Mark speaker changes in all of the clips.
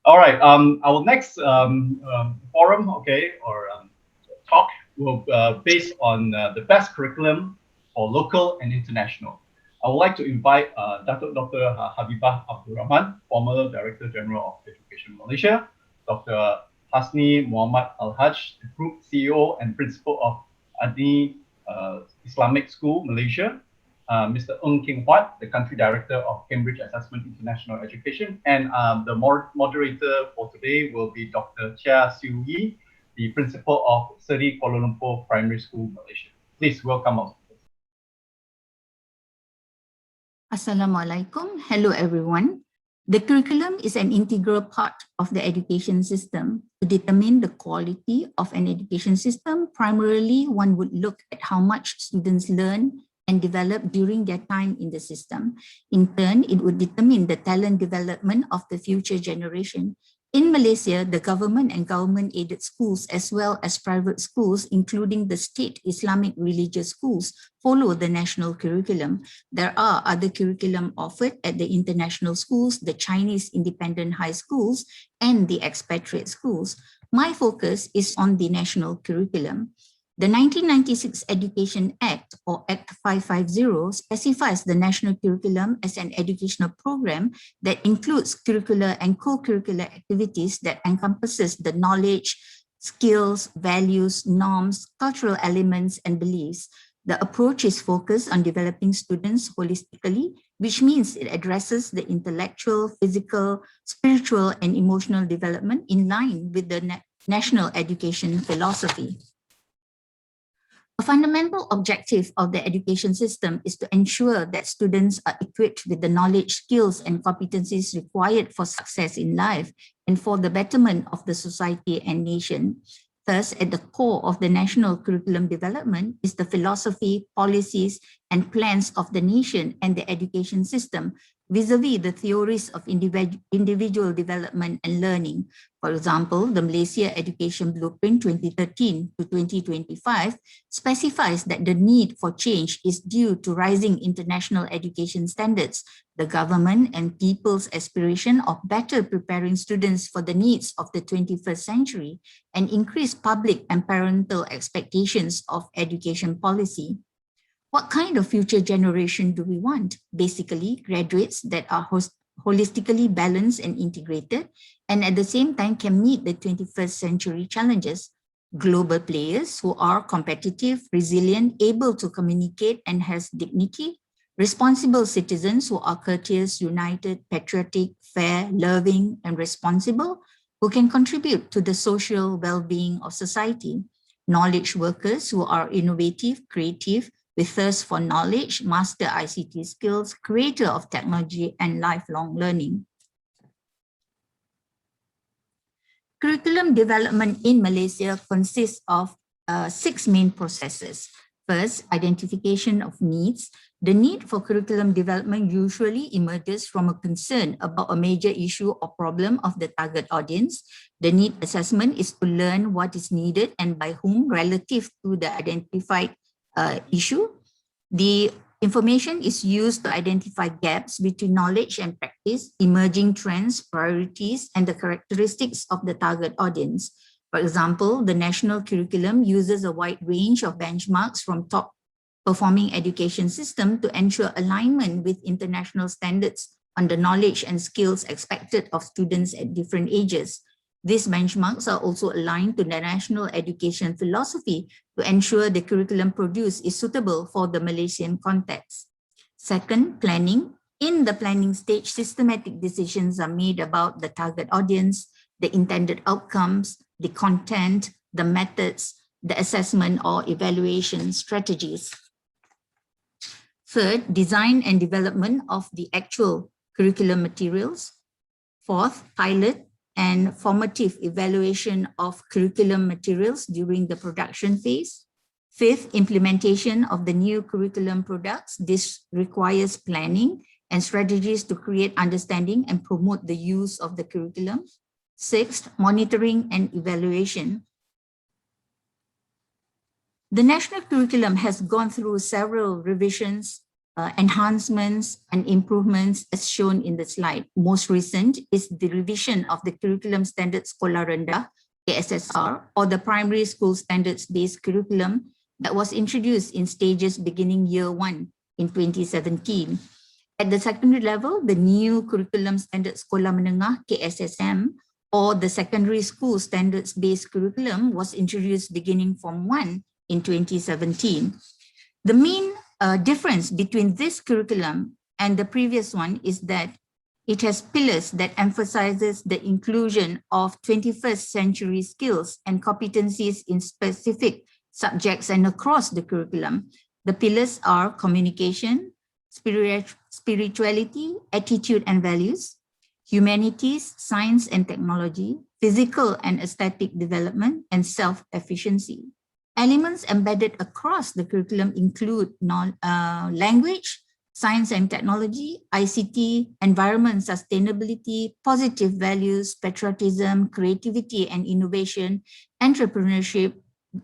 Speaker 1: All right. Our next forum, okay, or talk will based on the best curriculum for local and international. I would like to invite Datuk Dr. Habibah Abdul Rahman, former Director General of Education Malaysia, Dr. Hasni Muhammad Al-Hajj, the Group CEO and Principal of Adi Islamic School, Malaysia, Mr. Huat, the Country Director of Cambridge Assessment International Education, and the moderator for today will be Dr. Cheah, the Principal of Seri Kuala Lumpur Primary School, Malaysia. Please welcome us.
Speaker 2: Assalamualaikum. Hello, everyone. The curriculum is an integral part of the education system. To determine the quality of an education system, primarily one would look at how much students learn and develop during their time in the system. In turn, it would determine the talent development of the future generation. In Malaysia, the government and government-aided schools, as well as private schools, including the state Islamic religious schools, follow the national curriculum. There are other curriculum offered at the international schools, the Chinese independent high schools, and the expatriate schools. My focus is on the national curriculum. The 1996 Education Act, or Act 550, specifies the national curriculum as an educational program that includes curricular and co-curricular activities that encompasses the knowledge, skills, values, norms, cultural elements, and beliefs. The approach is focused on developing students holistically, which means it addresses the intellectual, physical, spiritual, and emotional development in line with the national education philosophy. A fundamental objective of the education system is to ensure that students are equipped with the knowledge, skills, and competencies required for success in life and for the betterment of the society and nation. Thus, at the core of the national curriculum development is the philosophy, policies, and plans of the nation and the education system vis-a-vis the theories of individual development and learning. For example, the Malaysia Education Blueprint 2013 to 2025 specifies that the need for change is due to rising international education standards, the government and people's aspiration of better preparing students for the needs of the 21st century, and increased public and parental expectations of education policy. What kind of future generation do we want? Basically, graduates that are holistically balanced and integrated, and at the same time can meet the 21st century challenges. Global players who are competitive, resilient, able to communicate and has dignity. Responsible citizens who are courteous, united, patriotic, fair, loving, and responsible, who can contribute to the social well-being of society. Knowledge workers who are innovative, creative, with thirst for knowledge, master ICT skills, creator of technology, and lifelong learning. Curriculum development in Malaysia consists of 6 main processes. First, identification of needs. The need for curriculum development usually emerges from a concern about a major issue or problem of the target audience. The need assessment is to learn what is needed and by whom relative to the identified issue. The information is used to identify gaps between knowledge and practice, emerging trends, priorities, and the characteristics of the target audience. For example, the national curriculum uses a wide range of benchmarks from top performing education system to ensure alignment with international standards on the knowledge and skills expected of students at different ages. These benchmarks are also aligned to the national education philosophy to ensure the curriculum produced is suitable for the Malaysian context. Second, planning. In the planning stage, systematic decisions are made about the target audience, the intended outcomes, the content, the methods, the assessment or evaluation strategies. Third, design and development of the actual curriculum materials. Fourth, pilot and formative evaluation of curriculum materials during the production phase. Fifth, implementation of the new curriculum products. This requires planning and strategies to create understanding and promote the use of the curriculum. Sixth, monitoring and evaluation. The national curriculum has gone through several revisions enhancements and improvements as shown in the slide. Most recent is the revision of the Curriculum Standards Sekolah Rendah, KSSR, or the Primary School Standards-Based Curriculum that was introduced in stages beginning year 1 in 2017. At the secondary level, the new Curriculum Standards Sekolah Menengah, KSSM, or the Secondary School Standards-Based Curriculum was introduced beginning from 1 in 2017. The main difference between this curriculum and the previous one is that it has pillars that emphasizes the inclusion of 21st century skills and competencies in specific subjects and across the curriculum. The pillars are communication, spirituality, attitude and values, humanities, science and technology, physical and aesthetic development, and self-efficiency. Elements embedded across the curriculum include language, science and technology, ICT, environment, sustainability, positive values, patriotism, creativity and innovation, entrepreneurship,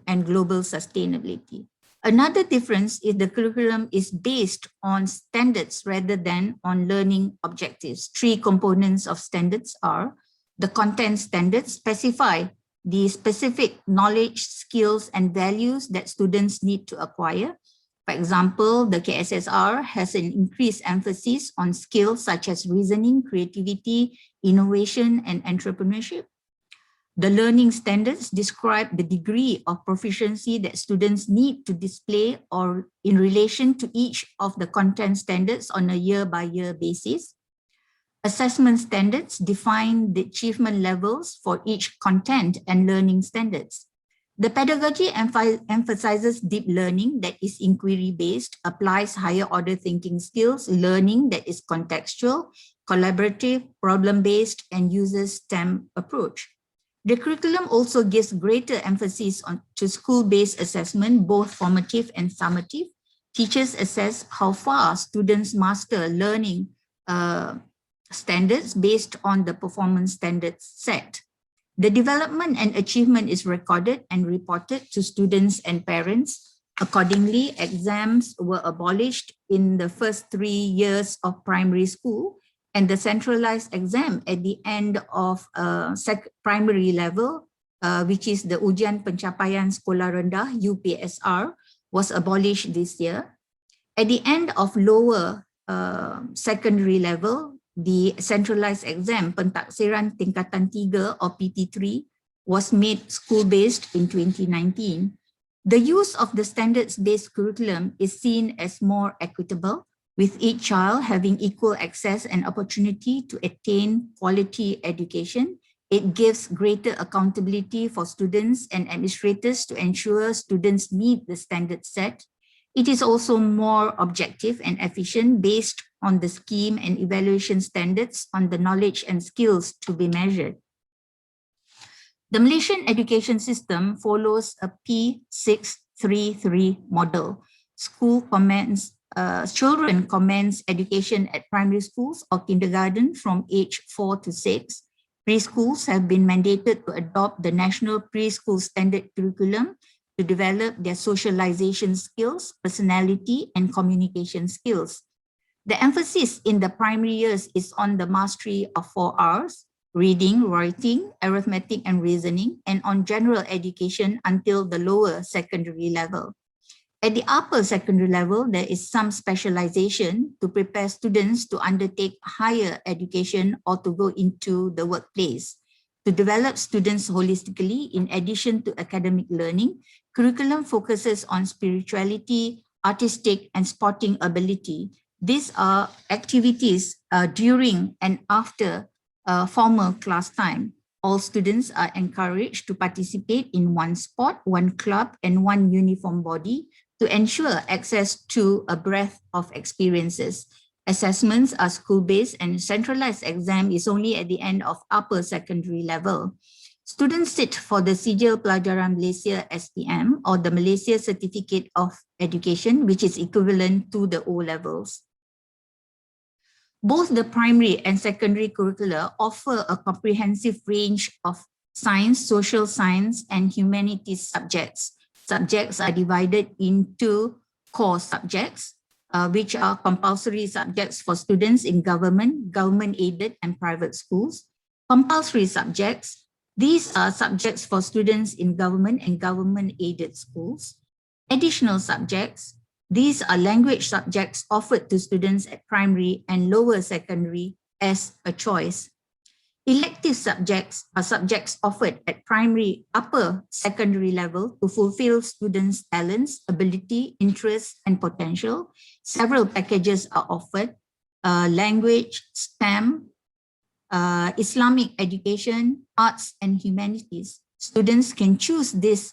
Speaker 2: and global sustainability. Another difference is the curriculum is based on standards rather than on learning objectives. 3 components of standards are the content standards specify the specific knowledge, skills, and values that students need to acquire. For example, the KSSR has an increased emphasis on skills such as reasoning, creativity, innovation, and entrepreneurship. The learning standards describe the degree of proficiency that students need to display or in relation to each of the content standards on a year-by-year basis. Assessment standards define the achievement levels for each content and learning standards. The pedagogy emphasizes deep learning that is inquiry-based, applies higher-order thinking skills, learning that is contextual, collaborative, problem-based, and uses STEM approach. The curriculum also gives greater emphasis to school-based assessment, both formative and summative. Teachers assess how far students master learning standards based on the performance standards set. The development and achievement is recorded and reported to students and parents. Accordingly, exams were abolished in the first 3 years of primary school, and the centralized exam at the end of primary level, which is the Ujian Pencapaian Sekolah Rendah, UPSR, was abolished this year. At the end of lower secondary level, the centralized exam Pentaksiran Tingkatan 3 or PT3 was made school-based in 2019. The use of the standards-based curriculum is seen as more equitable, with each child having equal access and opportunity to attain quality education. It gives greater accountability for students and administrators to ensure students meet the standard set. It is also more objective and efficient based on the scheme and evaluation standards on the knowledge and skills to be measured. The Malaysian education system follows a P633 model. Children commence education at primary schools or kindergarten from age 4 to 6. Preschools have been mandated to adopt the National Preschool Standard Curriculum to develop their socialization skills, personality, and communication skills. The emphasis in the primary years is on the mastery of 4 Rs, reading, writing, arithmetic, and reasoning, and on general education until the lower secondary level. At the upper secondary level, there is some specialization to prepare students to undertake higher education or to go into the workplace. To develop students holistically, in addition to academic learning, curriculum focuses on spirituality, artistic, and sporting ability. These are activities during and after formal class time. All students are encouraged to participate in one sport, one club, and one uniform body to ensure access to a breadth of experiences. Assessments are school-based and centralized exam is only at the end of upper secondary level. Students sit for the Sijil Pelajaran Malaysia SPM or the Malaysia Certificate of Education, which is equivalent to the O-levels. Both the primary and secondary curricula offer a comprehensive range of science, social science, and humanities subjects. Subjects are divided into core subjects, which are compulsory subjects for students in government, government-aided and private schools. Compulsory subjects, these are subjects for students in government and government-aided schools. Additional subjects, these are language subjects offered to students at primary and lower secondary as a choice. Elective subjects are subjects offered at primary, upper secondary level to fulfill students' talents, ability, interests, and potential. Several packages are offered: language, STEM, Islamic education, arts, and humanities. Students can choose these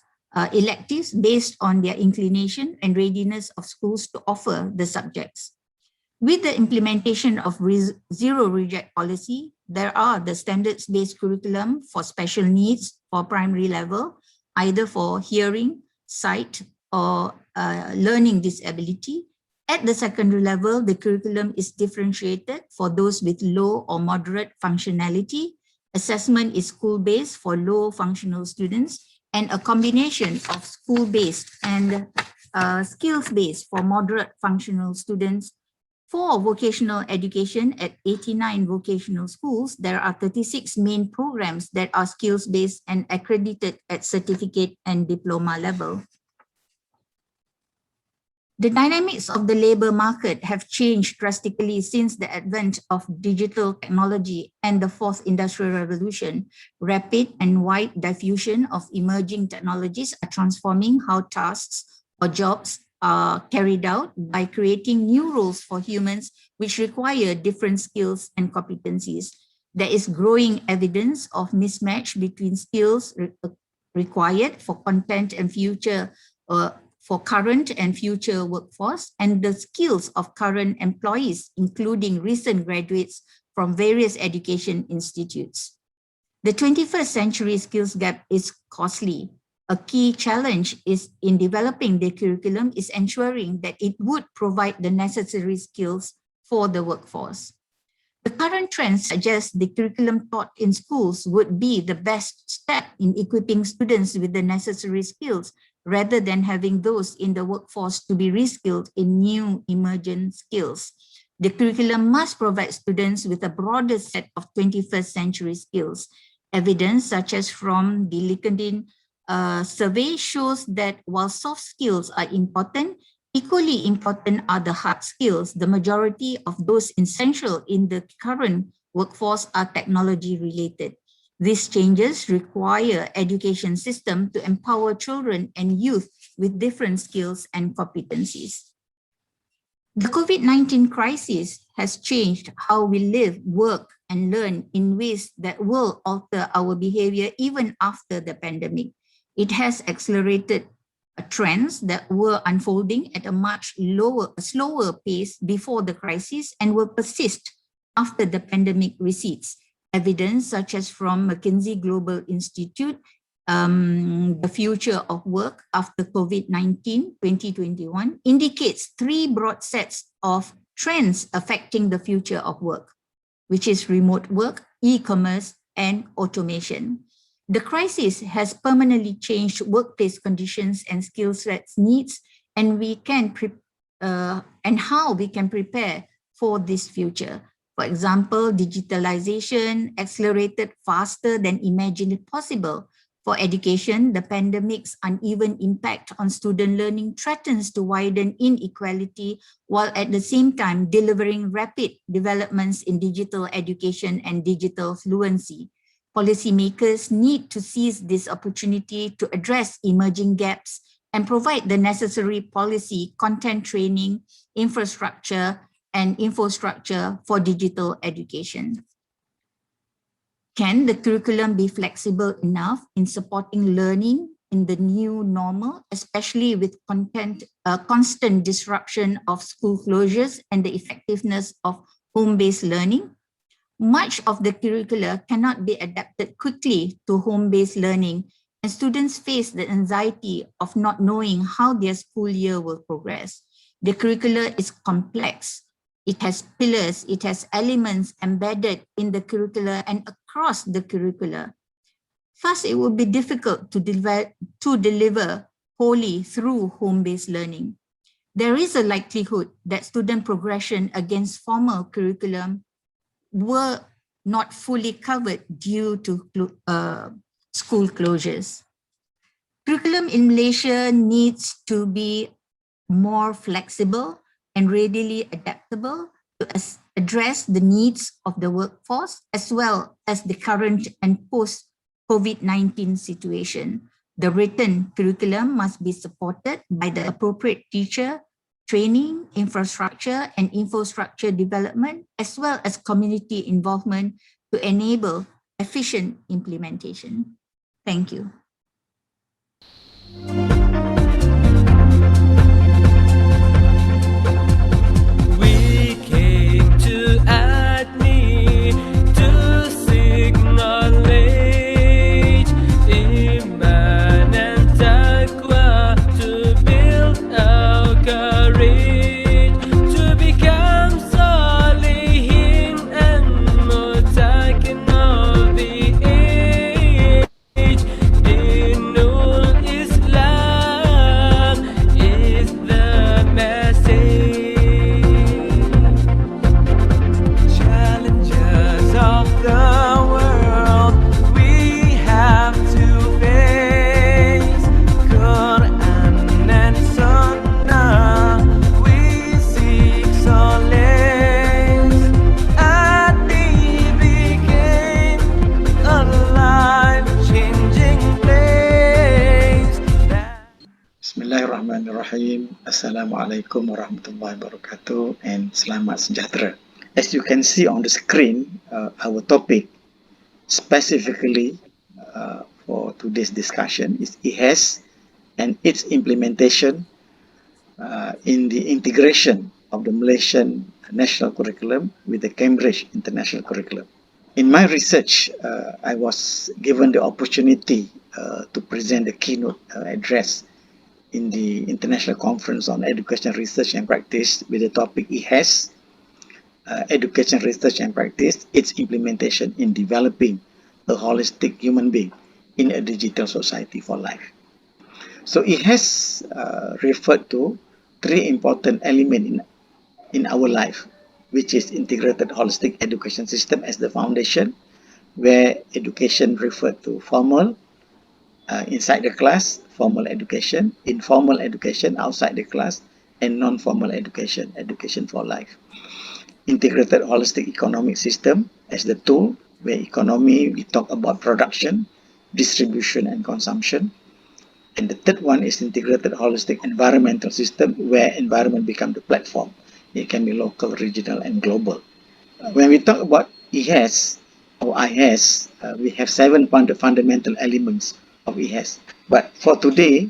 Speaker 2: electives based on their inclination and readiness of schools to offer the subjects. With the implementation of zero reject policy, there are the standards-based curriculum for special needs for primary level, either for hearing, sight, or learning disability. At the secondary level, the curriculum is differentiated for those with low or moderate functionality. Assessment is school-based for low functional students, and a combination of school-based and skills-based for moderate functional students. For vocational education at 89 vocational schools, there are 36 main programs that are skills-based and accredited at certificate and diploma level. The dynamics of the labor market have changed drastically since the advent of digital technology and the fourth industrial revolution. Rapid and wide diffusion of emerging technologies are transforming how tasks or jobs are carried out by creating new roles for humans which require different skills and competencies. There is growing evidence of mismatch between skills required for content and future for current and future workforce and the skills of current employees, including recent graduates from various education institutes. The 21st century skills gap is costly. A key challenge is in developing the curriculum is ensuring that it would provide the necessary skills for the workforce. The current trend suggests the curriculum taught in schools would be the best step in equipping students with the necessary skills rather than having those in the workforce to be reskilled in new emergent skills. The curriculum must provide students with a broader set of 21st century skills. Evidence such as from the LinkedIn survey shows that while soft skills are important, equally important are the hard skills. The majority of those essential in the current workforce are technology related. These changes require education system to empower children and youth with different skills and competencies. The COVID-19 crisis has changed how we live, work, and learn in ways that will alter our behavior even after the pandemic. It has accelerated trends that were unfolding at a much slower pace before the crisis and will persist after the pandemic recedes. Evidence such as from McKinsey Global Institute, the future of work after COVID-19 2021 indicates three broad sets of trends affecting the future of work, which is remote work, e-commerce, and automation. The crisis has permanently changed workplace conditions and skill sets needs, and how we can prepare for this future. For example, digitalization accelerated faster than imagined possible. For education, the pandemic's uneven impact on student learning threatens to widen inequality while at the same time delivering rapid developments in digital education and digital fluency. Policymakers need to seize this opportunity to address emerging gaps and provide the necessary policy, content training, infrastructure for digital education. Can the curriculum be flexible enough in supporting learning in the new normal, especially with constant disruption of school closures and the effectiveness of home-based learning? Much of the curricula cannot be adapted quickly to home-based learning, and students face the anxiety of not knowing how their school year will progress. The curricula is complex. It has pillars, it has elements embedded in the curricula and across the curricula. Thus, it would be difficult to deliver wholly through home-based learning. there is a likelihood that student progression against formal curriculum were not fully covered due to school closures. Curriculum in Malaysia needs to be more flexible and readily adaptable to address the needs of the workforce as well as the current and post-COVID-19 situation. The written curriculum must be supported by the appropriate teacher, training, infrastructure, and infrastructure development, as well as community involvement to enable efficient implementation. Thank you.
Speaker 3: We came to Hasni to seek knowledge, iman and taqwa, to build our courage, to become salihin and mutakin of the age. Dinul Islam is the message. Challenges of the world we have to face. Quran and Sunnah, we seek solace. Hasni became a life-changing place.
Speaker 4: Bismillahirrahmanirrahim. Assalamualaikum warahmatullahi wabarakatuh and selamat sejahtera. As you can see on the screen, our topic specifically for today's discussion is IHES and its implementation in the integration of the Malaysian national curriculum with the Cambridge International Curriculum. In my research, I was given the opportunity to present the keynote address in the International Conference on Education Research and Practice with the topic IHES, Education Research and Practice, its implementation in developing a holistic human being in a digital society for life. So IHES referred to three important elements in our life, which is integrated holistic education system as the foundation, where education referred to formal, inside the class, formal education, informal education outside the class, and non-formal education, education for life. Integrated holistic economic system as the tool, where economy, we talk about production, distribution, and consumption. And the third one is integrated holistic environmental system, where environment becomes the platform. It can be local, regional, and global. When we talk about IHES or IHES, we have 7 fundamental elements of IHES. But for today,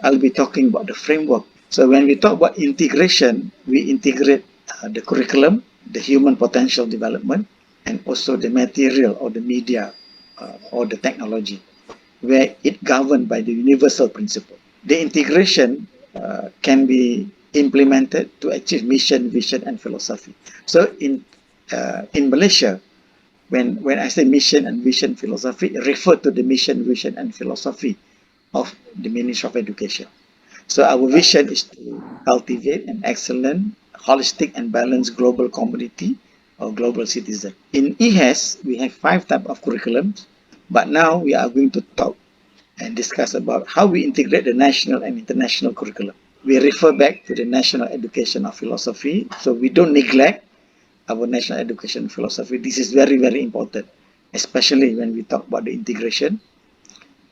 Speaker 4: I'll be talking about the framework. So when we talk about integration, we integrate the curriculum, the human potential development, and also the material or the media or the technology, where it governed by the universal principle. The integration can be implemented to achieve mission, vision, and philosophy. So in Malaysia, when I say mission and vision philosophy, it refers to the mission, vision, and philosophy of the Ministry of Education. So our vision is to cultivate an excellent, holistic, and balanced global community or global citizen. In IHES, we have 5 types of curriculums, but now we are going to talk and discuss about how we integrate the national and international curriculum. We refer back to the national education of philosophy, so we don't neglect our national education philosophy. This is very, very important, especially when we talk about the integration.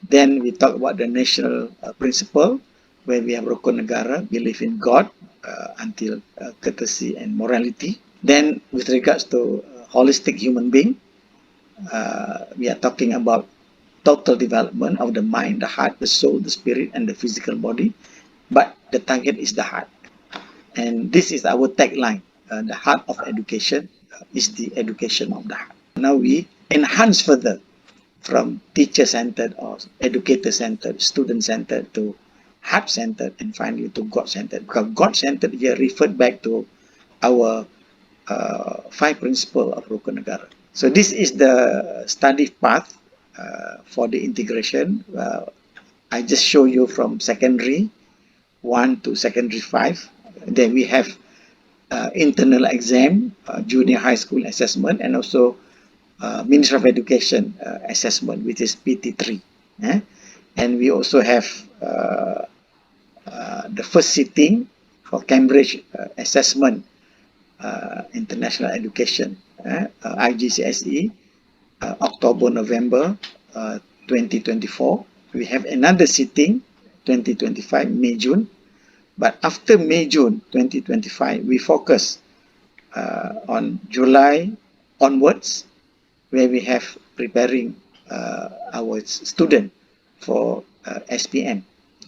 Speaker 4: Then we talk about the national principle, where we have Rukun Negara, belief in God, until courtesy and morality. Then with regards to holistic human being, we are talking about total development of the mind, the heart, the soul, the spirit, and the physical body. But the target is the heart. And this is our tagline. The heart of education is the education of the heart. Now we enhance further from teacher-centered or educator-centered, student-centered to heart-centered, and finally to God-centered. Because God-centered here referred back to our 5 principles of Rukun Negara. So this is the study path for the integration. I just show you from secondary 1 to secondary 5 Then we have internal exam, junior high school assessment, and also Ministry of Education assessment, which is PT3. And we also have the first sitting for Cambridge assessment, international education, IGCSE, October, November 2024. We have another sitting 2025, May, June. But after May, June 2025, we focus on July onwards, where we have preparing our student for SPM,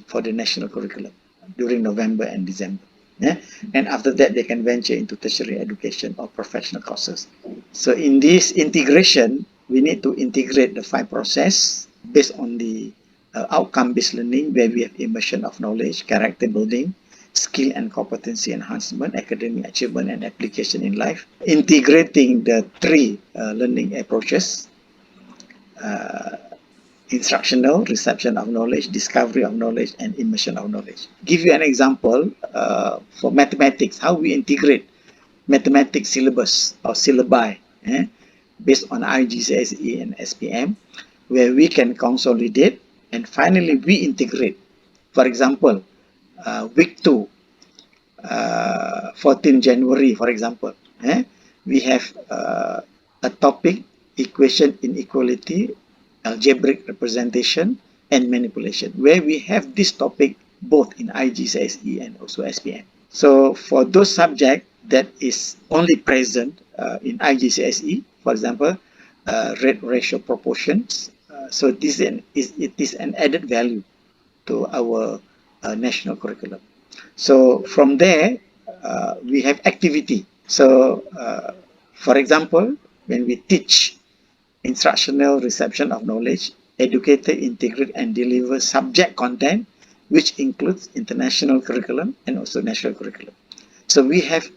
Speaker 4: for the national curriculum during November and December. And after that, they can venture into tertiary education or professional courses. So in this integration, we need to integrate the 5 process based on the outcome-based learning, where we have immersion of knowledge, character building, skill and competency enhancement, academic achievement and application in life. Integrating the 3 learning approaches, instructional, reception of knowledge, discovery of knowledge, and immersion of knowledge. Give you an example for mathematics, how we integrate mathematics syllabus or syllabi based on IGCSE and SPM, where we can consolidate and finally we integrate. For example, week 2, 14 January, for example, we have a topic, equation inequality, algebraic representation, and manipulation, where we have this topic both in IGCSE and also SPM. So for those subjects that is only present in IGCSE, for example, rate ratio proportions, so this is an added value to our national curriculum. So from there, we have activity. So for example, when we teach instructional reception of knowledge, educator integrate and deliver subject content, which includes international curriculum and also national curriculum. So we have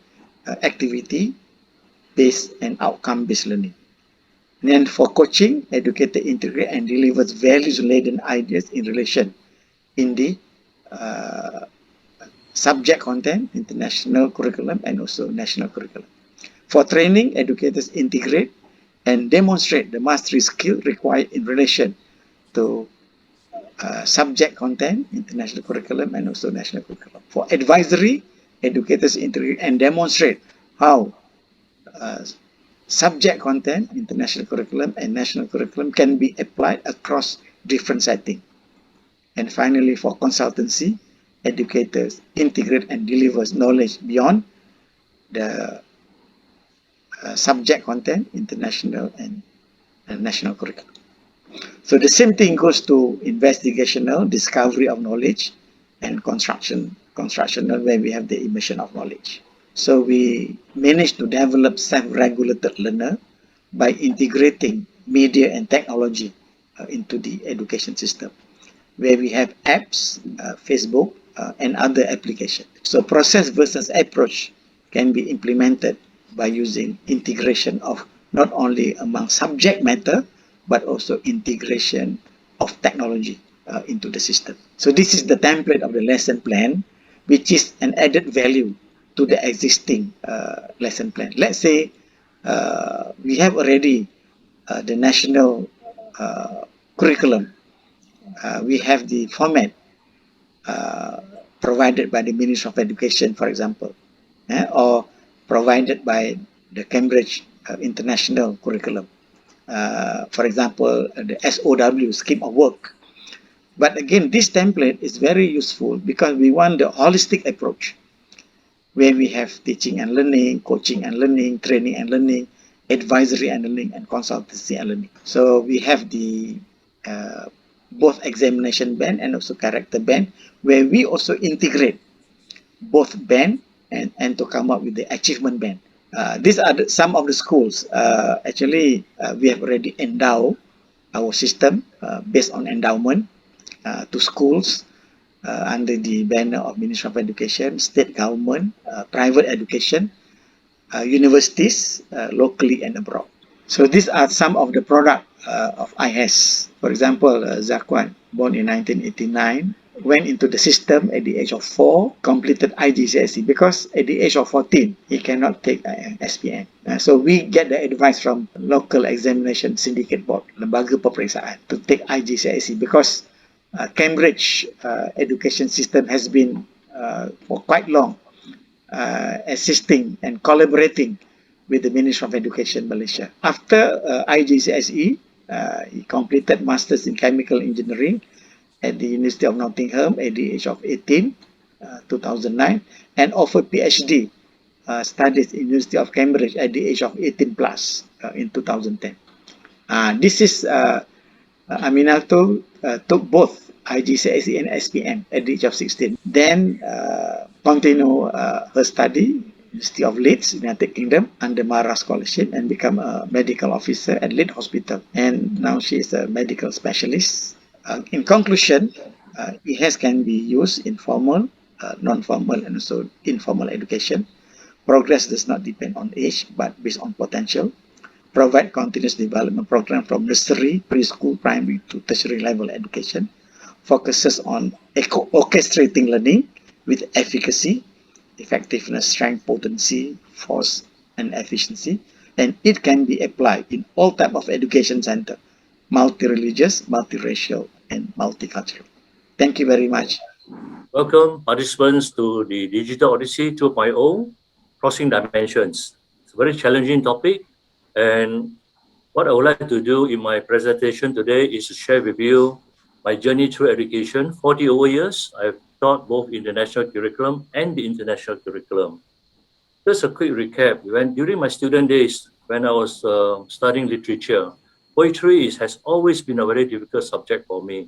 Speaker 4: activity-based and outcome-based learning. And then for coaching, educator integrate and delivers values-laden ideas in relation in the subject content, international curriculum, and also national curriculum. For training, educators integrate and demonstrate the mastery skill required in relation to subject content, international curriculum, and also national curriculum. For advisory, educators integrate and demonstrate how subject content, international curriculum, and national curriculum can be applied across different settings. And finally, for consultancy, educators integrate and delivers knowledge beyond the subject content, international and national curriculum. So the same thing goes to investigational, discovery of knowledge, and constructional, where we have the immersion of knowledge. So we managed to develop self-regulated learner by integrating media and technology into the education system, where we have apps, Facebook, and other applications. So process versus approach can be implemented by using integration of not only among subject matter, but also integration of technology into the system. So this is the template of the lesson plan, which is an added value to the existing lesson plan. Let's say we have already the national curriculum. We have the format provided by the Ministry of Education, for example, or provided by the Cambridge International Curriculum. For example, the SOW, Scheme of Work. But again, this template is very useful because we want the holistic approach, where we have teaching and learning, coaching and learning, training and learning, advisory and learning, and consultancy and learning. So we have the both examination band and also character band, where we also integrate both band and to come up with the achievement band. These are some of the schools. Actually, we have already endowed our system based on endowment to schools under the banner of Ministry of Education, state government, private education, universities, locally and abroad. So these are some of the products of IHES. For example, Zakwan, born in 1989, went into the system at the age of 4, completed IGCSE, because at the age of 14, he cannot take SPM. So we get the advice from local examination syndicate board, lembaga peperiksaan, to take IGCSE, because Cambridge education system has been for quite long assisting and collaborating with the Ministry of Education Malaysia. After IGCSE, he completed Masters in Chemical Engineering at the University of Nottingham at the age of 18, 2009, and offered PhD studies in University of Cambridge at the age of 18 plus in 2010. This is Aminatul took both IGCSE and SPM at the age of 16. Then continue her study University of Leeds, United Kingdom, under Mara Scholarship, and become a medical officer at Leeds Hospital. And now she is a medical specialist. In conclusion, IHES can be used in formal, non-formal, and also informal education. Progress does not depend on age, but based on potential. Provide continuous development program from nursery, preschool, primary to tertiary level education. Focuses on orchestrating learning with efficacy, effectiveness, strength, potency, force, and efficiency. And it can be applied in all types of education center, multi-religious, multiracial, and multicultural. Thank you very much.
Speaker 5: Welcome participants to the Digital Odyssey 2.0, Crossing Dimensions. It's a very challenging topic, and what I would like to do in my presentation today is to share with you my journey through education. 40 over years, I've taught both international curriculum and the international curriculum. Just a quick recap. During my student days, when I was studying literature, poetry has always been a very difficult subject for me.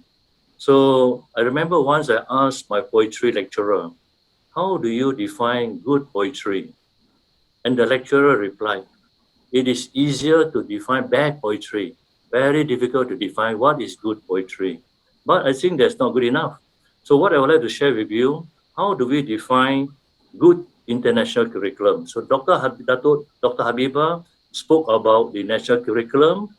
Speaker 5: So I remember once I asked my poetry lecturer, how do you define good poetry? And the lecturer replied, it is easier to define bad poetry, very difficult to define what is good poetry. But I think that's not good enough. So what I would like to share with you, how do we define good international curriculum? So Datuk, Dr. Habibah spoke about the national curriculum.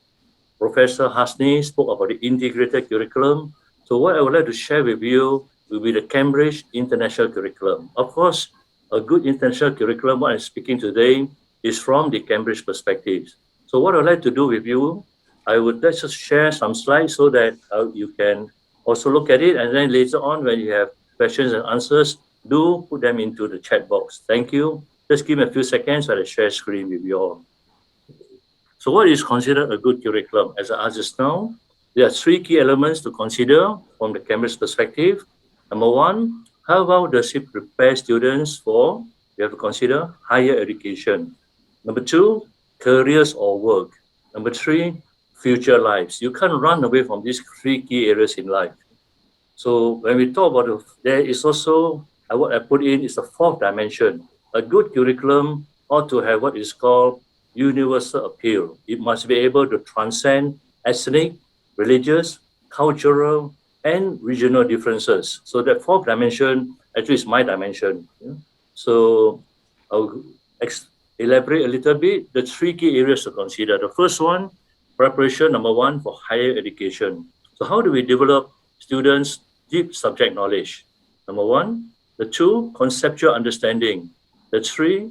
Speaker 5: Professor Hasni spoke about the integrated curriculum. So what I would like to share with you will be the Cambridge International Curriculum. Of course, a good international curriculum, what I'm speaking today, is from the Cambridge perspective. So what I'd like to do with you, let's just share some slides so that you can also look at it, and then later on when you have questions and answers, do put them into the chat box. Thank you. Just give me a few seconds while I share screen with you all. So what is considered a good curriculum? As I asked just now, there are 3 key elements to consider from the Cambridge perspective. Number 1, how well does it prepare students for, you have to consider, higher education. Number 2, careers or work. Number 3, future lives. You can't run away from these 3 key areas in life. So when we talk about it, there is also, what I put in is the 4th dimension. A good curriculum ought to have what is called universal appeal. It must be able to transcend ethnic, religious, cultural, and regional differences. So that 4th dimension actually is my dimension. Yeah? So I'll elaborate a little bit, the 3 key areas to consider. The first one, preparation, number 1, for higher education. So how do we develop students' deep subject knowledge? Number 1. The 2, conceptual understanding. The 3,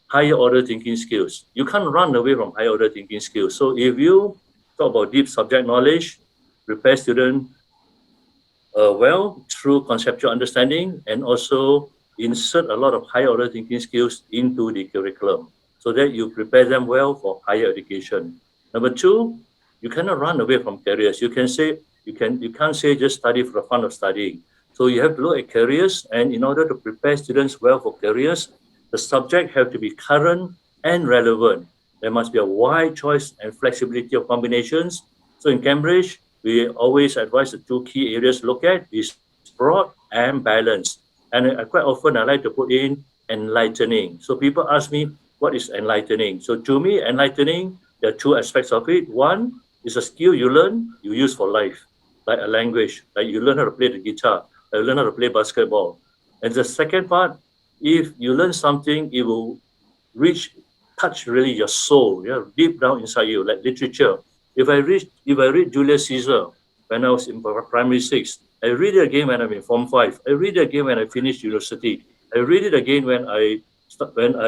Speaker 5: higher order thinking skills. You can't run away from higher order thinking skills. So if you talk about deep subject knowledge, prepare students well through conceptual understanding, and also insert a lot of higher order thinking skills into the curriculum so that you prepare them well for higher education. Number 2, you cannot run away from careers. You can't say just study for the fun of studying. So you have to look at careers, and in order to prepare students well for careers, the subject have to be current and relevant. There must be a wide choice and flexibility of combinations. So in Cambridge, we always advise the 2 key areas to look at is broad and balanced. And quite often I like to put in enlightening. So people ask me, what is enlightening? So to me, enlightening, there are 2 aspects of it. 1 is a skill you learn, you use for life, like a language, like you learn how to play the guitar, you learn how to play basketball. And the second part, if you learn something, it will touch really your soul, yeah, deep down inside you, like literature. If I read Julius Caesar when I was in primary 6, I read it again when I'm in Form 5. I read it again when I finish university. I read it again when I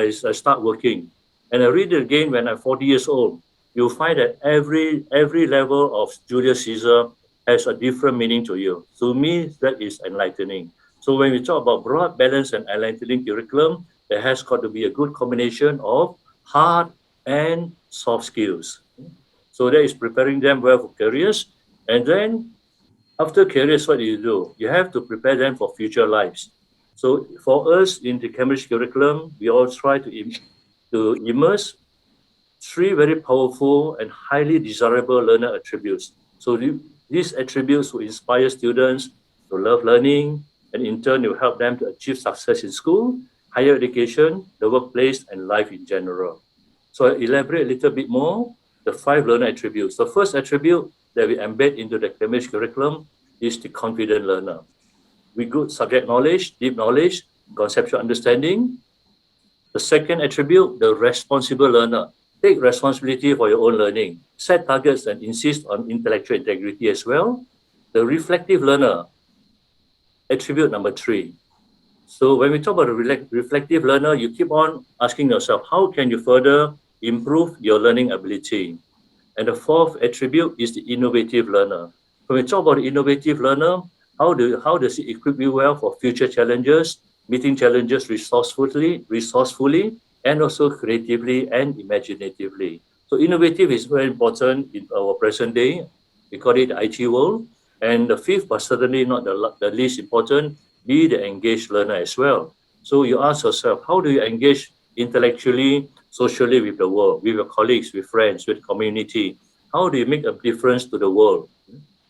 Speaker 5: start working. And I read it again when I'm 40 years old. You'll find that every level of Julius Caesar has a different meaning to you. To me, that is enlightening. So when we talk about broad, balanced, and enlightening curriculum, there has got to be a good combination of hard and soft skills. So that is preparing them well for careers. And then after careers, what do? You have to prepare them for future lives. So for us in the Cambridge curriculum, we all try to immerse three very powerful and highly desirable learner attributes. So these attributes will inspire students to love learning, and in turn, it will help them to achieve success in school, higher education, the workplace, and life in general. So I elaborate a little bit more, the 5 learner attributes. The first attribute that we embed into the Cambridge curriculum is the confident learner. With good subject knowledge, deep knowledge, conceptual understanding. The second attribute, the responsible learner. Take responsibility for your own learning. Set targets and insist on intellectual integrity as well. The reflective learner, attribute number 3. So when we talk about a reflective learner, you keep on asking yourself, how can you further improve your learning ability? And the fourth attribute is the innovative learner. When we talk about the innovative learner, how does it equip you well for future challenges, meeting challenges resourcefully, and also creatively and imaginatively. So innovative is very important in our present day. We call it the IT world. And the fifth, but certainly not the least important, be the engaged learner as well. So you ask yourself, how do you engage intellectually, socially with the world, with your colleagues, with friends, with community? How do you make a difference to the world,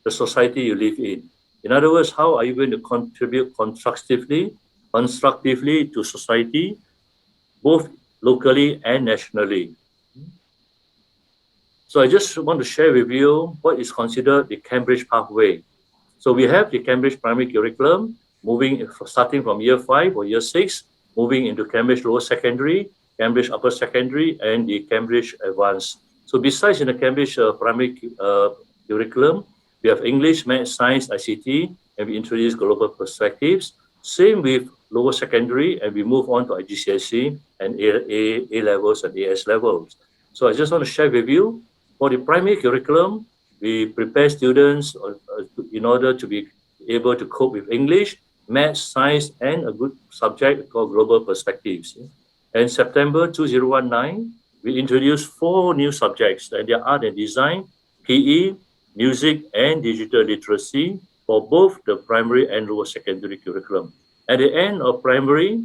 Speaker 5: the society you live in? In other words, how are you going to contribute constructively to society, both locally and nationally? So I just want to share with you what is considered the Cambridge pathway. So we have the Cambridge primary curriculum, starting from year 5 or year 6, moving into Cambridge lower secondary, Cambridge upper secondary, and the Cambridge advanced. So besides in the Cambridge primary curriculum, we have English, Maths, Science, ICT, and we introduce global perspectives. Same with lower secondary, and we move on to IGCSE and A levels and AS levels. So I just want to share with you, for the primary curriculum, we prepare students in order to be able to cope with English, Maths, Science, and a good subject called global perspectives. In September 2019, we introduced 4 new subjects, and they are art and design, PE, music, and digital literacy for both the primary and lower secondary curriculum. At the end of primary,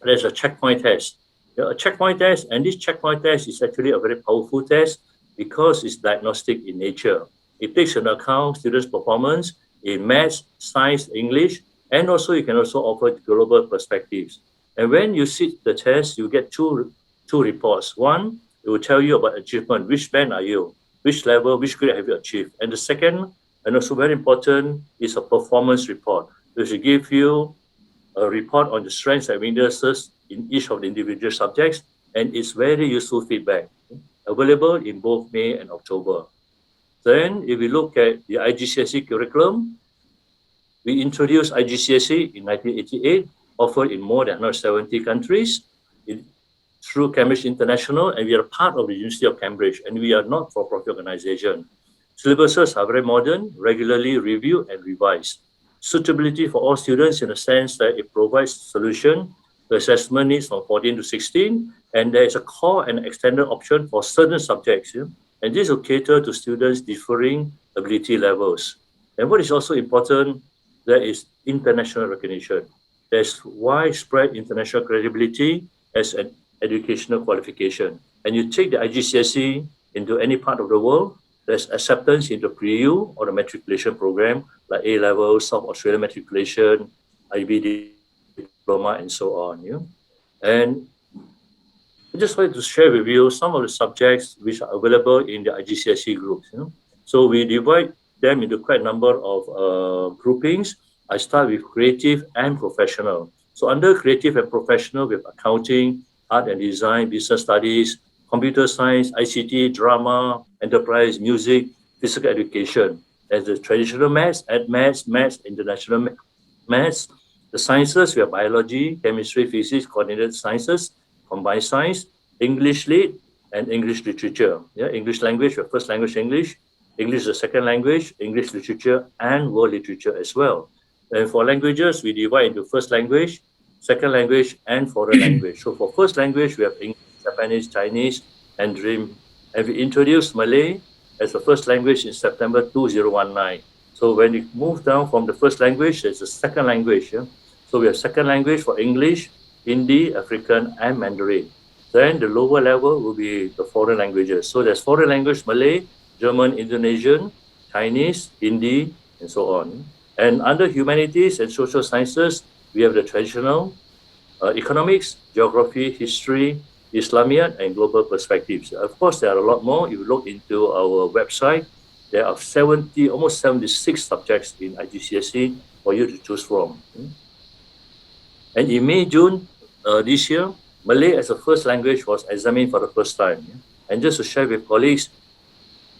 Speaker 5: there's a checkpoint test. A checkpoint test, and this checkpoint test is actually a very powerful test because it's diagnostic in nature. It takes into account students' performance in Maths, Science, English, and also you can also offer global perspectives. And when you sit the test, you get two reports. One, it will tell you about achievement, which band are you, which level, which grade have you achieved. And the second, and also very important, is a performance report, which will give you a report on the strengths and weaknesses in each of the individual subjects, and it's very useful feedback, available in both May and October. Then, if we look at the IGCSE curriculum, we introduced IGCSE in 1988, offered in more than 170 countries through Cambridge International, and we are part of the University of Cambridge, and we are not for-profit organization. Syllabuses are very modern, regularly reviewed and revised. Suitability for all students in the sense that it provides solution to assessment needs from 14 to 16, and there is a core and extended option for certain subjects, and this will cater to students' differing ability levels. And what is also important, there is international recognition. There's widespread international credibility as an educational qualification. And you take the IGCSE into any part of the world, there's acceptance into pre-U or the matriculation program, like A-level, South Australian matriculation, IB diploma, and so on. And I just wanted to share with you some of the subjects which are available in the IGCSE groups. So we divide them into quite a number of groupings. I start with creative and professional. So under creative and professional, we have accounting, art and design, business studies, computer science, ICT, drama, enterprise, music, physical education. There's the traditional maths, maths, international maths. The sciences, we have biology, chemistry, physics, coordinated sciences, combined science, English lit, and English literature. Yeah, English language, your first language English, English is the second language, English literature, and world literature as well. And for languages, we divide into first language, second language, and foreign language. So for first language, we have English, Japanese, Chinese, Mandarin. And we introduced Malay as the first language in September 2019. So when you move down from the first language, there's a second language. Yeah? So we have second language for English, Hindi, African, and Mandarin. Then the lower level will be the foreign languages. So there's foreign language, Malay, German, Indonesian, Chinese, Hindi, and so on. And under humanities and social sciences, we have the traditional economics, geography, history, Islamiyat, and global perspectives. Of course, there are a lot more. If you look into our website, there are almost 76 subjects in IGCSE for you to choose from. And in May, June this year, Malay as a first language was examined for the first time. And just to share with colleagues,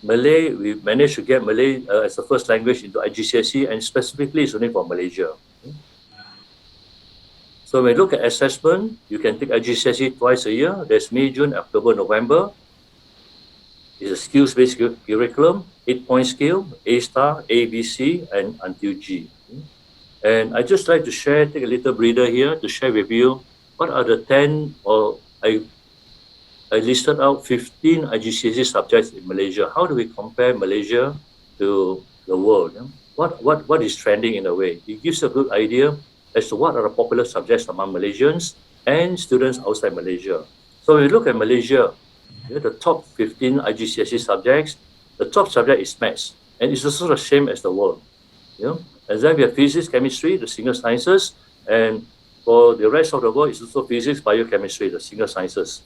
Speaker 5: Malay, we managed to get Malay as a first language into IGCSE, and specifically it's only for Malaysia. So when you look at assessment, you can take IGCSE twice a year. There's May, June, October, November. It's a skills-based curriculum, 8-point scale, A star, A, B, C, and until G. And I just like to take a little breather here to share with you what are the 10, or I listed out 15 IGCSE subjects in Malaysia. How do we compare Malaysia to the world? What is trending in a way? It gives a good idea as to what are the popular subjects among Malaysians and students outside Malaysia. So when we look at Malaysia, the top 15 IGCSE subjects, the top subject is maths, and it's also the same as the world. And then we have physics, chemistry, the single sciences, and for the rest of the world, it's also physics, biochemistry, the single sciences.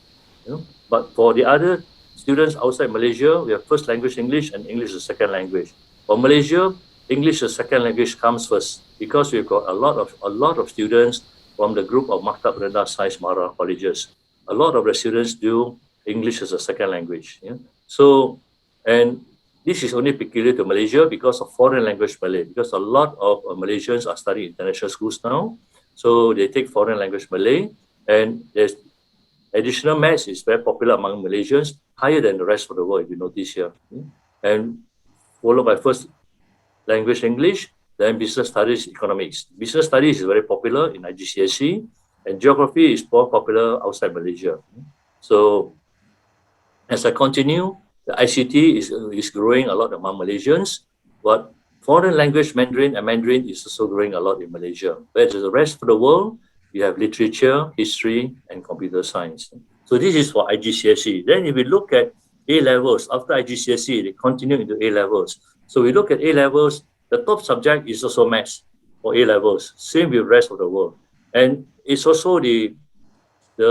Speaker 5: But for the other students outside Malaysia, we have first language English and English is second language. For Malaysia, English as second language comes first because we've got a lot of students from the group of Maktab Rendah Science Mara colleges. A lot of the students do English as a second language. So, and this is only peculiar to Malaysia because of foreign language Malay, because a lot of Malaysians are studying international schools now. So they take foreign language Malay, and there's additional maths is very popular among Malaysians, higher than the rest of the world, if you notice here. And followed by first language English, then business studies, economics. Business studies is very popular in IGCSE, and geography is more popular outside Malaysia. So as I continue, the ICT is growing a lot among Malaysians, but foreign language Mandarin and Mandarin is also growing a lot in Malaysia. Whereas the rest of the world, we have literature, history, and computer science. So this is for IGCSE. Then if we look at A-levels, after IGCSE, they continue into A-levels. So we look at A-levels, the top subject is also maths for A-levels, same with the rest of the world. And it's also the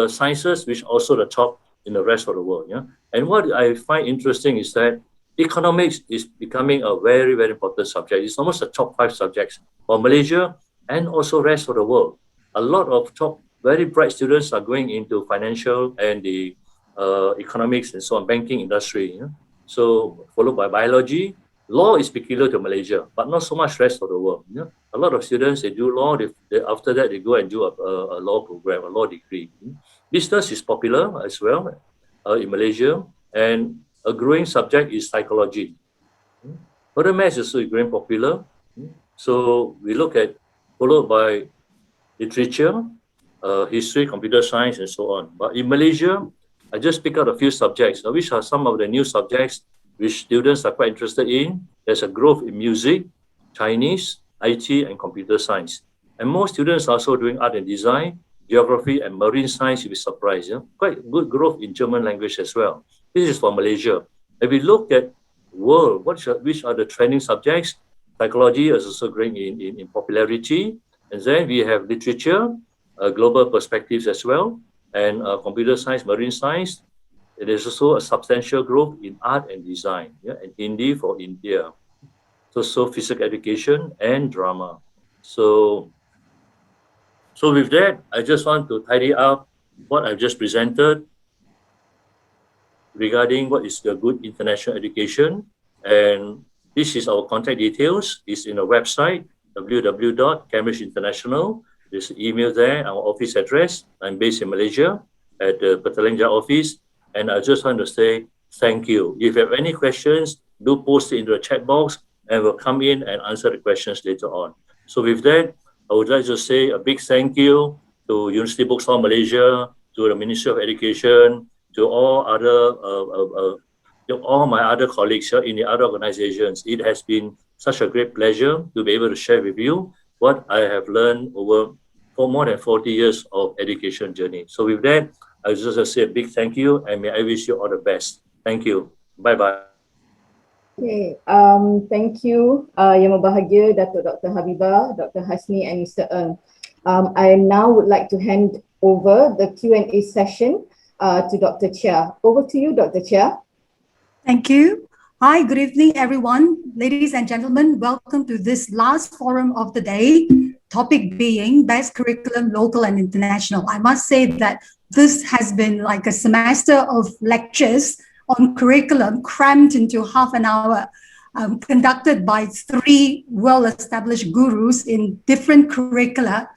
Speaker 5: sciences, which are also the top in the rest of the world. And what I find interesting is that economics is becoming a very, very important subject. It's almost the top 5 subjects for Malaysia and also rest of the world. A lot of top, very bright students are going into financial and the economics and so on, banking industry. So followed by biology. Law is peculiar to Malaysia, but not so much rest of the world. A lot of students, they do law, after that they go and do a law program, a law degree. Business is popular as well in Malaysia, and a growing subject is psychology. Further maths is also growing popular. So we look at, followed by literature, history, computer science, and so on. But in Malaysia, I just pick out a few subjects, which are some of the new subjects which students are quite interested in. There's a growth in music, Chinese, IT, and computer science. And more students are also doing art and design, geography, and marine science. You'll be surprised. Quite good growth in German language as well. This is for Malaysia. If we look at world, which are the trending subjects, psychology is also growing in popularity. And then we have literature, global perspectives as well, and computer science, marine science. There's also a substantial growth in art and design, and Hindi for India. So physical education and drama. So with that, I just want to tidy up what I've just presented regarding what is the good international education. And This is our contact details. It's in the website, www.cambridgeinternational. There's an email there, our office address. I'm based in Malaysia at the Petaling office. And I just want to say thank you. If you have any questions, do post it into the chat box and we'll come in and answer the questions later on. So with that, I would like to say a big thank you to University Book Store Malaysia, to the Ministry of Education, to all other, all my other colleagues in the other organizations. It has been such a great pleasure to be able to share with you what I have learned over for more than 40 years of education journey. So with that, I just want to say a big thank you and may I wish you all the best. Thank you. Bye-bye.
Speaker 6: Okay, thank you, Yang Berbahagia, Datuk Dr. Habibah, Dr. Hasni and Mr. Ng. I now would like to hand over the Q&A session to Dr. Cheah. Over to you, Dr. Cheah.
Speaker 7: Thank you. Hi, good evening, everyone. Ladies and gentlemen, welcome to this last forum of the day, topic being Best Curriculum, Local and International. I must say that this has been like a semester of lectures on curriculum crammed into half an hour, conducted by 3 well-established gurus in different curricula.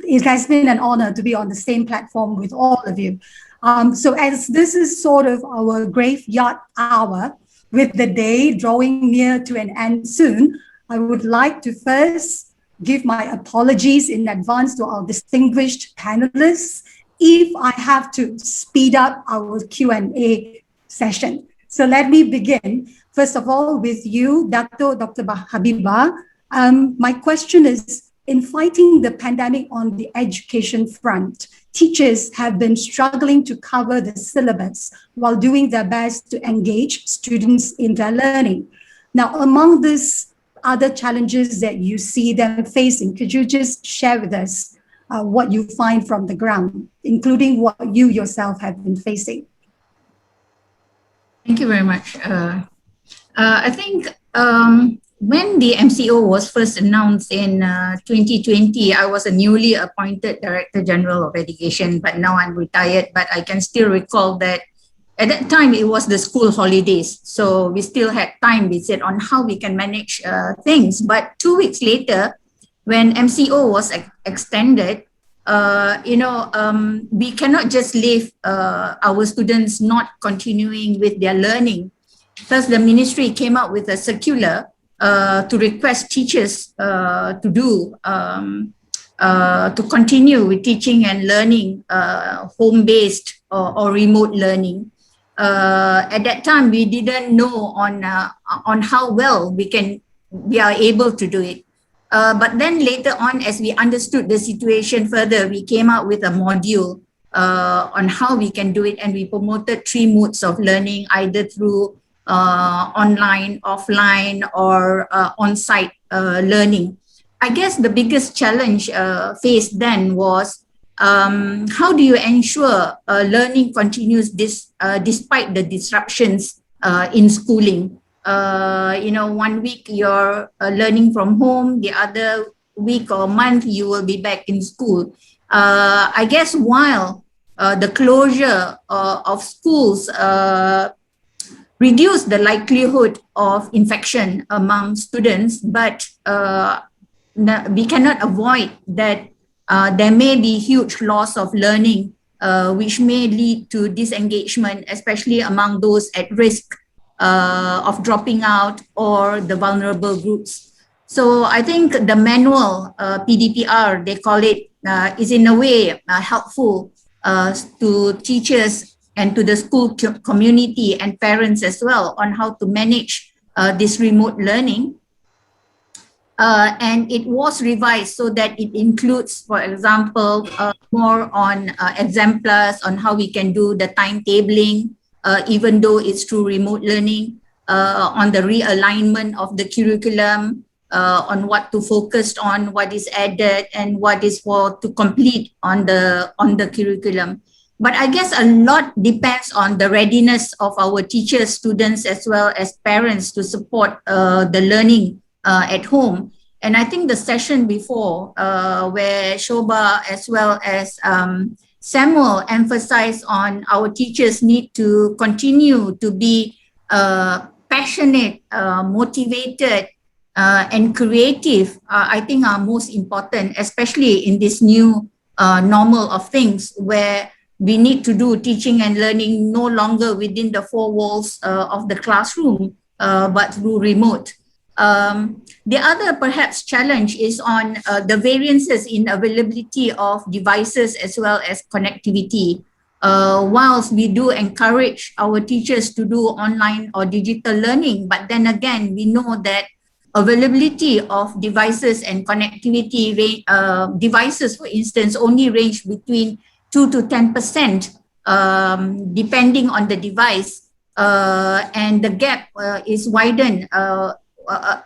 Speaker 7: It has been an honor to be on the same platform with all of you. So as this is sort of our graveyard hour, with the day drawing near to an end soon, I would like to first give my apologies in advance to our distinguished panelists if I have to speed up our Q&A session. So let me begin, first of all, with you, Dr. Habibah. My question is, in fighting the pandemic on the education front, teachers have been struggling to cover the syllabus while doing their best to engage students in their learning. Now, among these other challenges that you see them facing, could you just share with us what you find from the ground, including what you yourself have been facing?
Speaker 2: Thank you very much. I think when the MCO was first announced in 2020, I was a newly appointed Director General of Education, but now I'm retired. But I can still recall that at that time, it was the school holidays. So we still had time, we said, on how we can manage things. But 2 weeks later, when MCO was extended, we cannot just leave our students not continuing with their learning. Thus, the ministry came out with a circular to request teachers to continue with teaching and learning home-based or remote learning. At that time, we didn't know on how well we are able to do it. But then later on, as we understood the situation further, we came out with a module on how we can do it, and we promoted 3 modes of learning, either through online, offline, or on-site learning. I guess the biggest challenge faced then was how do you ensure learning continues despite the disruptions in schooling? 1 week you're learning from home, the other week or month you will be back in school. I guess while the closure of schools reduce the likelihood of infection among students, but we cannot avoid that there may be huge loss of learning, which may lead to disengagement, especially among those at risk of dropping out or the vulnerable groups. So I think the manual, PDPR, they call it, is in a way helpful to teachers and to the school community and parents as well on how to manage this remote learning. And it was revised so that it includes, for example, more on exemplars on how we can do the timetabling, even though it's through remote learning, on the realignment of the curriculum, on what to focus on, what is added, and what is to complete on the curriculum. But I guess a lot depends on the readiness of our teachers, students, as well as parents to support the learning at home. And I think the session before, where Shoba as well as Samuel emphasized on our teachers need to continue to be passionate, motivated, and creative, I think are most important, especially in this new normal of things where we need to do teaching and learning no longer within the four walls of the classroom, but through remote. The other perhaps challenge is on the variances in availability of devices as well as connectivity. Whilst we do encourage our teachers to do online or digital learning, but then again, we know that availability of devices and connectivity devices, for instance, only range between 2 to 10%, depending on the device, and the gap is widened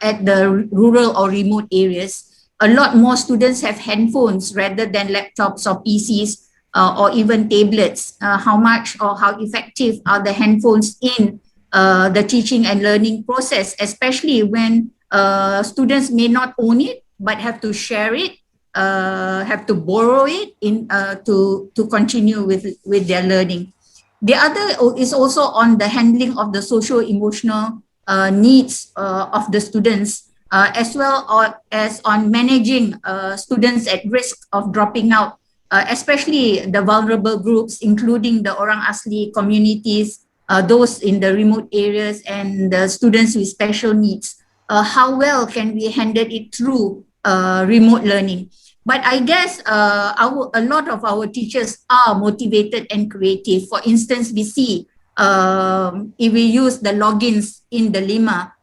Speaker 2: at the rural or remote areas. A lot more students have handphones rather than laptops or PCs or even tablets. How much or how effective are the handphones in the teaching and learning process, especially when students may not own it but have to share it, have to borrow it to continue with their learning. The other is also on the handling of the social-emotional needs of the students, as well as on managing students at risk of dropping out, especially the vulnerable groups, including the Orang Asli communities, those in the remote areas, and the students with special needs. How well can we handle it through remote learning? But I guess a lot of our teachers are motivated and creative. For instance, we see if we use the logins in the Lima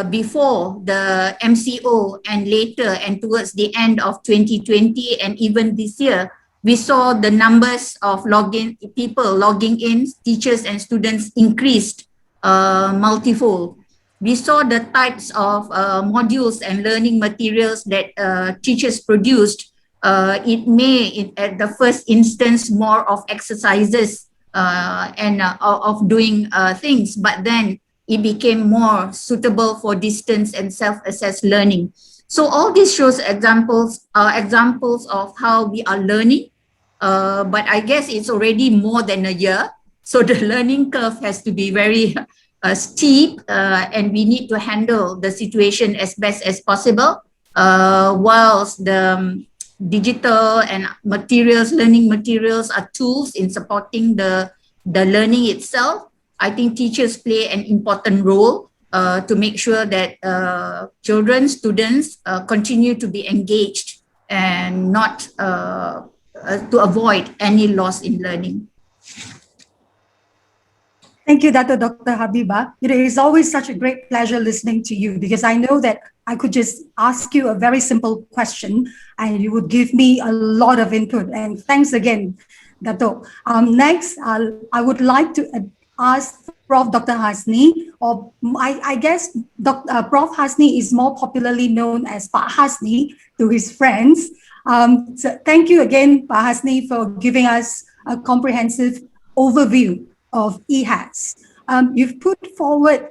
Speaker 2: before the MCO and later and towards the end of 2020 and even this year, we saw the numbers of people logging in, teachers and students increased multifold. We saw the types of modules and learning materials that teachers produced. It may, at the first instance, more of exercises and of doing things, but then it became more suitable for distance and self-assessed learning. So all this shows examples of how we are learning, but I guess it's already more than a year. So the learning curve has to be very steep, and we need to handle the situation as best as possible, whilst the digital and learning materials are tools in supporting the learning itself. I think teachers play an important role to make sure that students continue to be engaged and not to avoid any loss in learning.
Speaker 7: Thank you, Dr. Habibah. It is always such a great pleasure listening to you, because I know that I could just ask you a very simple question and you would give me a lot of input. And thanks again, Datuk. Next, I would like to ask Prof. Dr. Hasni, or I guess Prof. Hasni is more popularly known as Pak Hasni to his friends. So thank you again, Pak Hasni, for giving us a comprehensive overview of IHES. You've put forward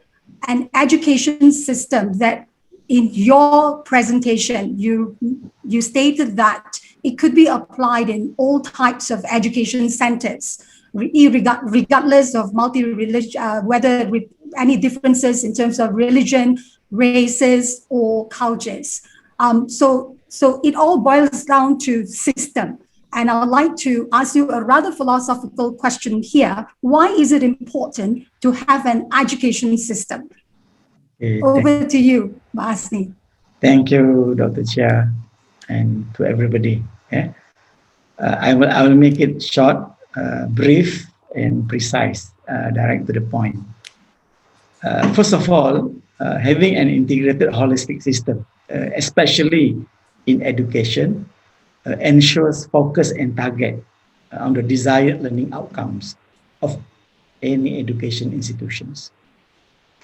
Speaker 7: an education system that in your presentation, you stated that it could be applied in all types of education centers, regardless of whether with any differences in terms of religion, races, or cultures. So it all boils down to system. And I would like to ask you a rather philosophical question here. Why is it important to have an education system? Okay, over to you, Hasni.
Speaker 4: Thank you, Dr. Cheah, and to everybody. Yeah? I will make it short, brief, and precise, direct to the point. First of all, having an integrated holistic system, especially in education, ensures focus and target on the desired learning outcomes of any education institutions.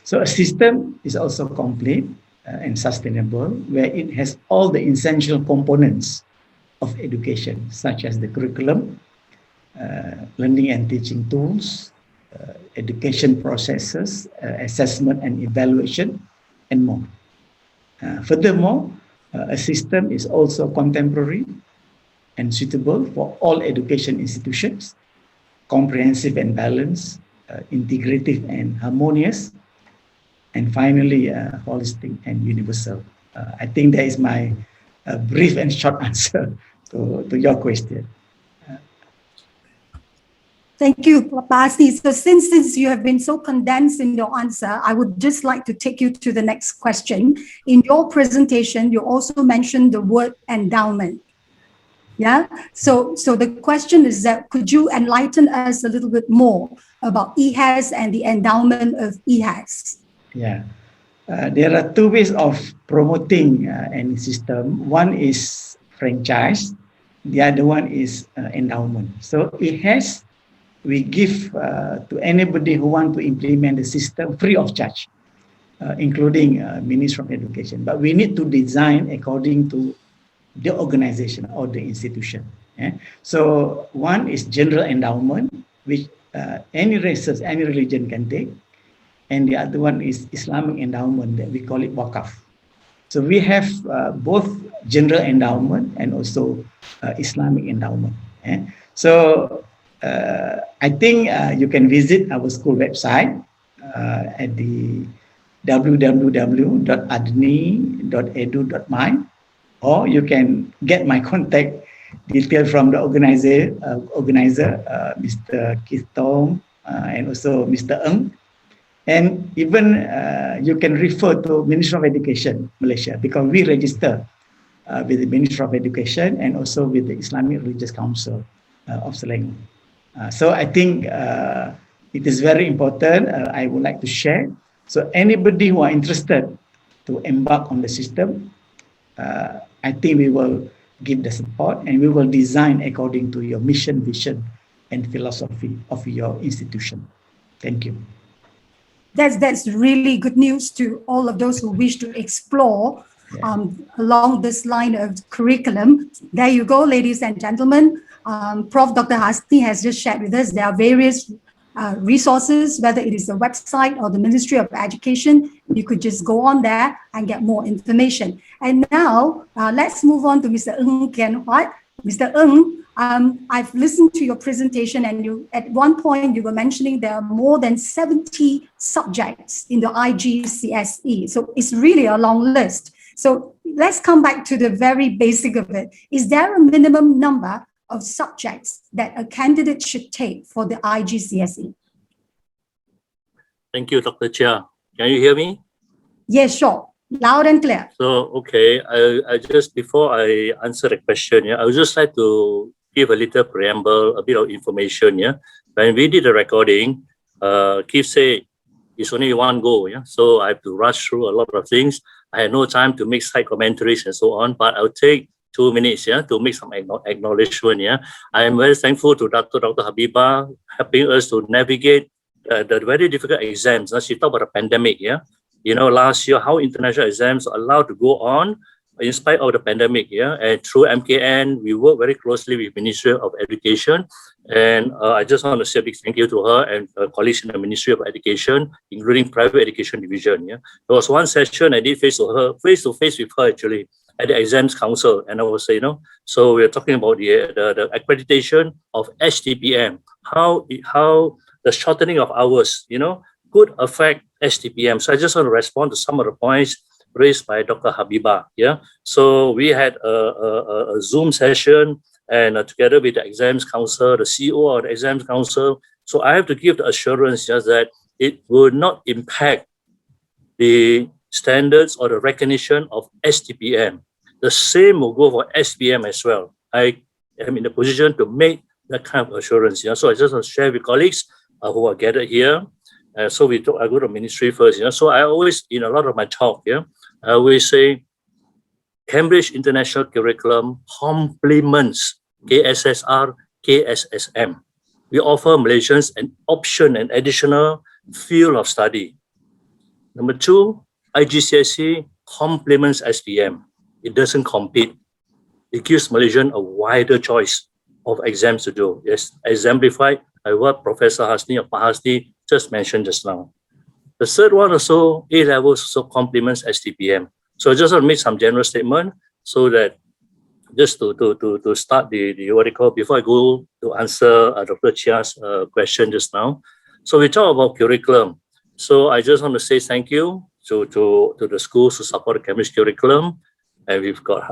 Speaker 4: So a system is also complete and sustainable, where it has all the essential components of education, such as the curriculum, learning and teaching tools, education processes, assessment and evaluation, and more. Furthermore, a system is also contemporary and suitable for all education institutions, comprehensive and balanced, integrative and harmonious, and finally holistic and universal. I think that is my brief and short answer to your question.
Speaker 7: Thank you, Hasni. So since you have been so condensed in your answer, I would just like to take you to the next question. In your presentation, you also mentioned the word endowment. Yeah. So the question is that could you enlighten us a little bit more about IHES and the endowment of IHES?
Speaker 4: Yeah. There are two ways of promoting any system. One is franchise. The other one is endowment. So IHES, we give to anybody who want to implement the system free of charge, including Ministry of Education. But we need to design according to the organization or the institution. Yeah? So one is general endowment, which any races, any religion can take. And the other one is Islamic endowment, that we call it wakaf. So we have both general endowment and also Islamic endowment. Yeah? So I think you can visit our school website at the www.adni.edu.my, or you can get my contact detail from the organizer, Mr. Keith Tong, and also Mr. Ng. And even you can refer to Ministry of Education Malaysia, because we register with the Ministry of Education and also with the Islamic Religious Council of Selangor. So I think it is very important. I would like to share. So anybody who are interested to embark on the system, I think we will give the support and we will design according to your mission, vision, and philosophy of your institution. Thank you.
Speaker 7: That's really good news to all of those who wish to explore along this line of curriculum. There you go, ladies and gentlemen. Prof. Dr. Hasni has just shared with us there are various resources, whether it is the website or the Ministry of Education. You could just go on there and get more information. And now let's move on to Mr. Ng Kian Huat. Mr. Ng, I've listened to your presentation, and you at one point you were mentioning there are more than 70 subjects in the IGCSE. So it's really a long list. So let's come back to the very basic of it. Is there a minimum number of subjects that a candidate should take for the IGCSE?
Speaker 5: Thank you, Dr. Cheah. Can you hear me?
Speaker 7: Yes, sure. Loud and clear.
Speaker 5: So, okay, I just, before I answer the question, I would just like to give a little preamble, a bit of information. When we did the recording, Keith said it's only one go. So I have to rush through a lot of things. I had no time to make side commentaries and so on, but I'll take 2 minutes to make some acknowledgement. I am very thankful to Dr. Habibah helping us to navigate the very difficult exams. She talked about the pandemic. Last year, how international exams are allowed to go on in spite of the pandemic. And through MKN, we work very closely with Ministry of Education. And I just want to say a big thank you to her and her colleagues in the Ministry of Education, including Private Education Division. There was one session I did face to face with her actually at the Exams Council. And I was saying, so we're talking about the accreditation of HTPM, how the shortening of hours, could affect HTPM. So I just want to respond to some of the points raised by Dr. Habibah. So we had a Zoom session and together with the Exams Council, the CEO of the Exams Council. So I have to give the assurance just that it will not impact the standards or the recognition of STPM. The same will go for SPM as well. I am in a position to make that kind of assurance. So I just want to share with colleagues who are gathered here. So I go to ministry first. So I always, in a lot of my talk, I always say Cambridge International Curriculum complements KSSR, KSSM. We offer Malaysians an option, an additional field of study. Number 2, IGCSE complements SPM. It doesn't compete. It gives Malaysians a wider choice of exams to do. Yes, exemplified by what Professor Hasni or Hasni just mentioned just now. The third one also, A-levels also complements STPM. So I just want to make some general statement so that just to start the what you call, before I go to answer Dr. Cheah's question just now. So we talk about curriculum. So I just want to say thank you to the schools who support the Cambridge curriculum. And we've got,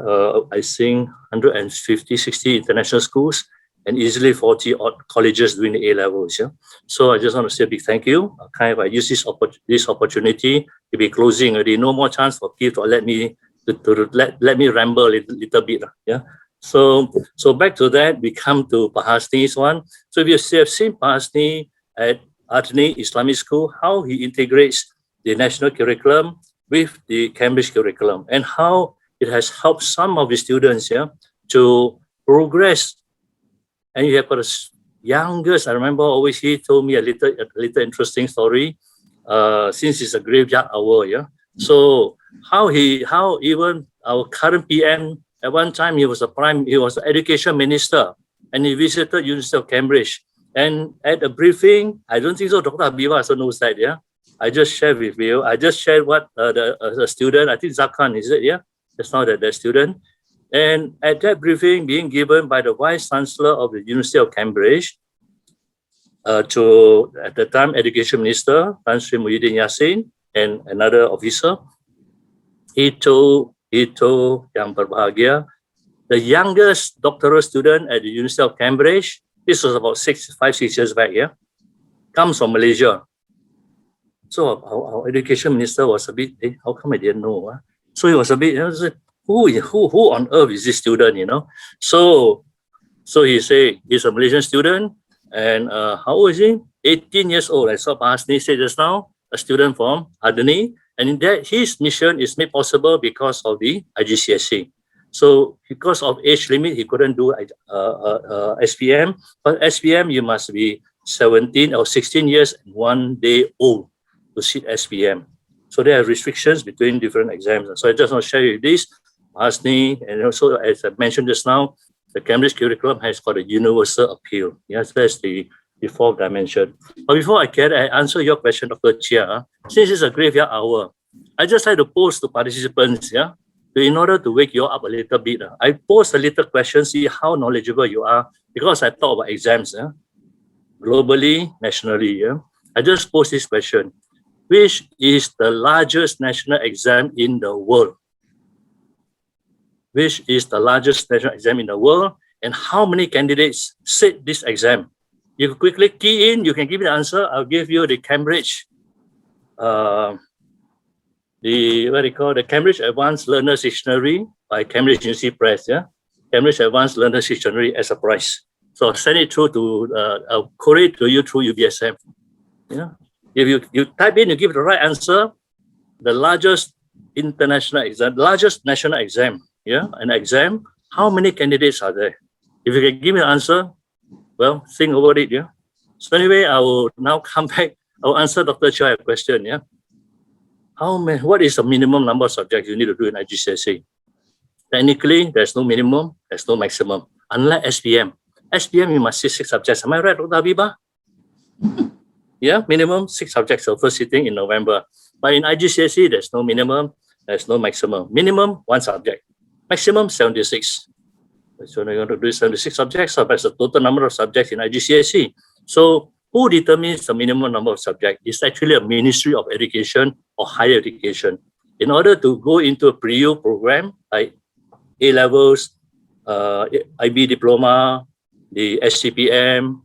Speaker 5: I think, 150, 60 international schools and easily 40 odd colleges doing the A-levels. Yeah? So I just want to say a big thank you. I use this opportunity to be closing already. No more chance for Keith to let me ramble a little bit. Yeah. So back to that, we come to Hasni's one. So if you have seen Hasni at Hasni Islamic School, how he integrates the national curriculum with the Cambridge curriculum and how it has helped some of the students to progress. And you have got a youngest, I remember always he told me a little interesting story since it's a graveyard hour. Yeah. So how even our current PM, at one time he was the education minister and he visited University of Cambridge. And at a briefing, I don't think so, Dr. Habibah also knows that, yeah. I just shared with you. I just shared what the student, I think Zakan, is it, yeah? That's not the student. And at that briefing being given by the Vice Chancellor of the University of Cambridge to, at the time, Education Minister, Tan Sri Muhyiddin Yassin, and another officer, he told Yang Berbahagia, the youngest doctoral student at the University of Cambridge, this was about 5-6 years back, yeah, comes from Malaysia. So our education minister was a bit, how come I didn't know? Huh? So he was a bit, who on earth is this student, you know? So he said, he's a Malaysian student, and how old is he? 18 years old. I saw Hasni say just now, a student from Adani, and in that his mission is made possible because of the IGCSE. So because of age limit, he couldn't do SPM, but SPM you must be 17 or 16 years and 1 day old to sit SPM. So there are restrictions between different exams. So I just want to share you this, Hasni, and also as I mentioned just now, the Cambridge curriculum has got a universal appeal. Yes, that's the fourth dimension. But before I answer your question, Dr. Cheah, since it's a graveyard hour, I just like to pose to participants, yeah, in order to wake you up a little bit. I pose a little question, see how knowledgeable you are, because I talk about exams, globally, nationally. Yeah? I just pose this question. Which is the largest national exam in the world? Which is the largest national exam in the world? And how many candidates sit this exam? You can quickly key in, you can give me the answer. I'll give you the Cambridge, the Cambridge Advanced Learners Dictionary by Cambridge University Press, yeah? Cambridge Advanced Learners Dictionary as a prize. So I'll send it through to, I'll query it to you through UBSM, yeah? If you type in, you give the right answer, the largest international exam, largest national exam, yeah, an exam, how many candidates are there? If you can give me an answer, well, think about it, yeah. So anyway, I will now come back. I will answer Dr. Cheah's question, yeah. What is the minimum number of subjects you need to do in IGCSE? Technically, there's no minimum, there's no maximum. Unlike SPM. SPM, you must see 6 subjects. Am I right, Dr. Habibah? Yeah, minimum 6 subjects of first sitting in November. But in IGCSE, there's no minimum, there's no maximum. Minimum, 1 subject. Maximum, 76. So you're going to do 76 subjects, so that's the total number of subjects in IGCSE. So who determines the minimum number of subjects? It's actually a Ministry of Education or Higher Education. In order to go into a pre-U program, like A-levels, IB diploma, the SCPM,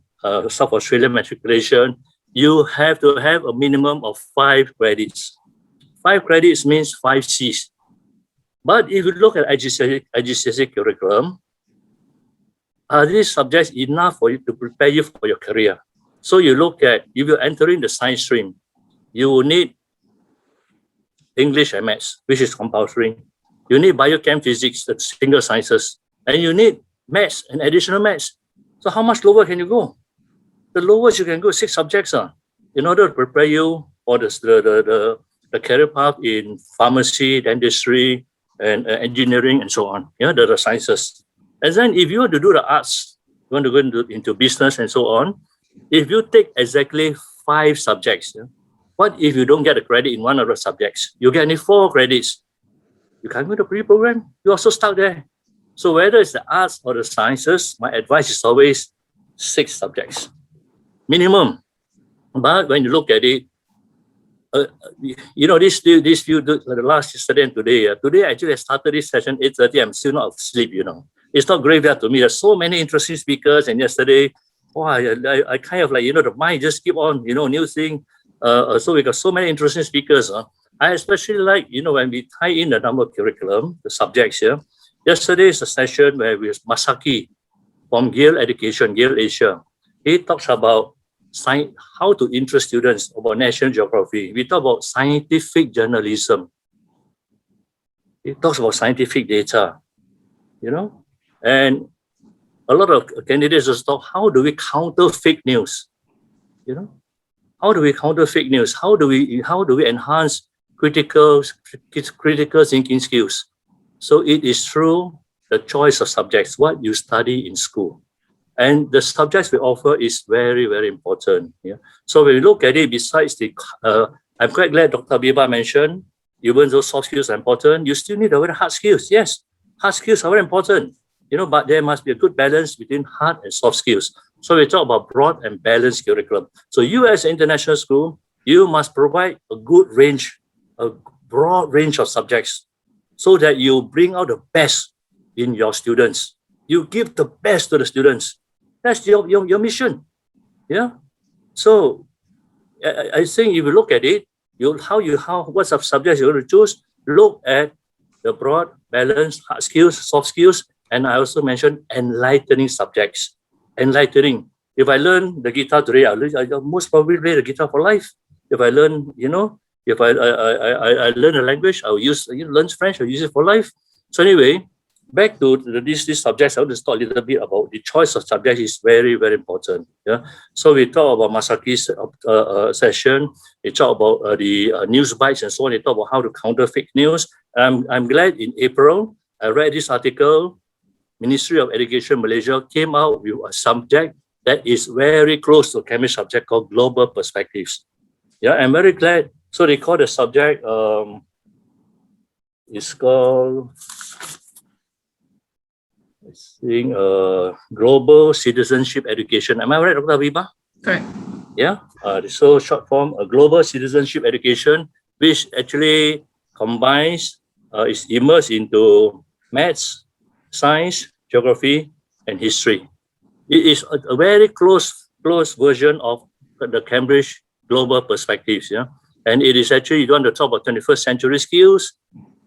Speaker 5: South Australian matriculation, you have to have a minimum of 5 credits. 5 credits means 5 Cs. But if you look at IGCSE curriculum, are these subjects enough for you to prepare you for your career? So you look at, if you're entering the science stream, you will need English and Maths, which is compulsory. You need biochem physics, the single sciences, and you need Maths and additional Maths. So how much lower can you go? The lowest you can go 6 subjects in order to prepare you for the career path in pharmacy, dentistry, and engineering, and so on. Yeah, the sciences. And then if you want to do the arts, you want to go into business and so on, if you take exactly 5 subjects, yeah, what if you don't get a credit in one of the subjects? You get only 4 credits. You can't go to pre-program. You're also stuck there. So whether it's the arts or the sciences, my advice is always 6 subjects. Minimum. But when you look at it, you know, the last yesterday and today. Today actually I started this session 8:30. I'm still not asleep. You know, it's not graveyard to me. There's so many interesting speakers, and yesterday, wow, I kind of like, you know, the mind just keep on, you know, new thing. So we got so many interesting speakers. I especially like, you know, when we tie in the number of curriculum, the subjects here. Yesterday is a session where we was Masaki from Yale Education, Yale Asia. He talks about how to interest students about national geography. We talk about scientific journalism. He talks about scientific data, you know, and a lot of candidates just talk, how do we counter fake news? You know, how do we counter fake news? How do we enhance critical thinking skills? So it is through the choice of subjects, what you study in school. And the subjects we offer is very, very important. Yeah. So when we look at it, besides the, I'm quite glad Dr. Habibah mentioned, even though soft skills are important, you still need a very hard skills. Yes, hard skills are very important, you know, but there must be a good balance between hard and soft skills. So we talk about broad and balanced curriculum. So you as an international school, you must provide a good range, a broad range of subjects so that you bring out the best in your students. You give the best to the students. That's your mission. Yeah. So I think if you look at it, what subjects you're going to choose, look at the broad, balanced, hard skills, soft skills, and I also mentioned enlightening subjects. Enlightening. If I learn the guitar today, I'll most probably play the guitar for life. If I learn, you know, if I learn a language, I'll learn French, I'll use it for life. So anyway, back to these subjects, I want to talk a little bit about the choice of subjects is very, very important. Yeah. So we talk about Masaki's session. We talk about the news bites and so on. We talk about how to counter fake news. I'm glad in April, I read this article. Ministry of Education Malaysia came out with a subject that is very close to a chemistry subject called global perspectives. Yeah, I'm very glad. So they call the subject, it's called, I think, global citizenship education. Am I right, Dr. Habibah?
Speaker 2: Correct.
Speaker 5: Yeah. So short form, a global citizenship education, which actually combines, is immersed into maths, science, geography, and history. It is a very close version of the Cambridge global perspectives. Yeah. And it is actually, you want to talk about 21st century skills.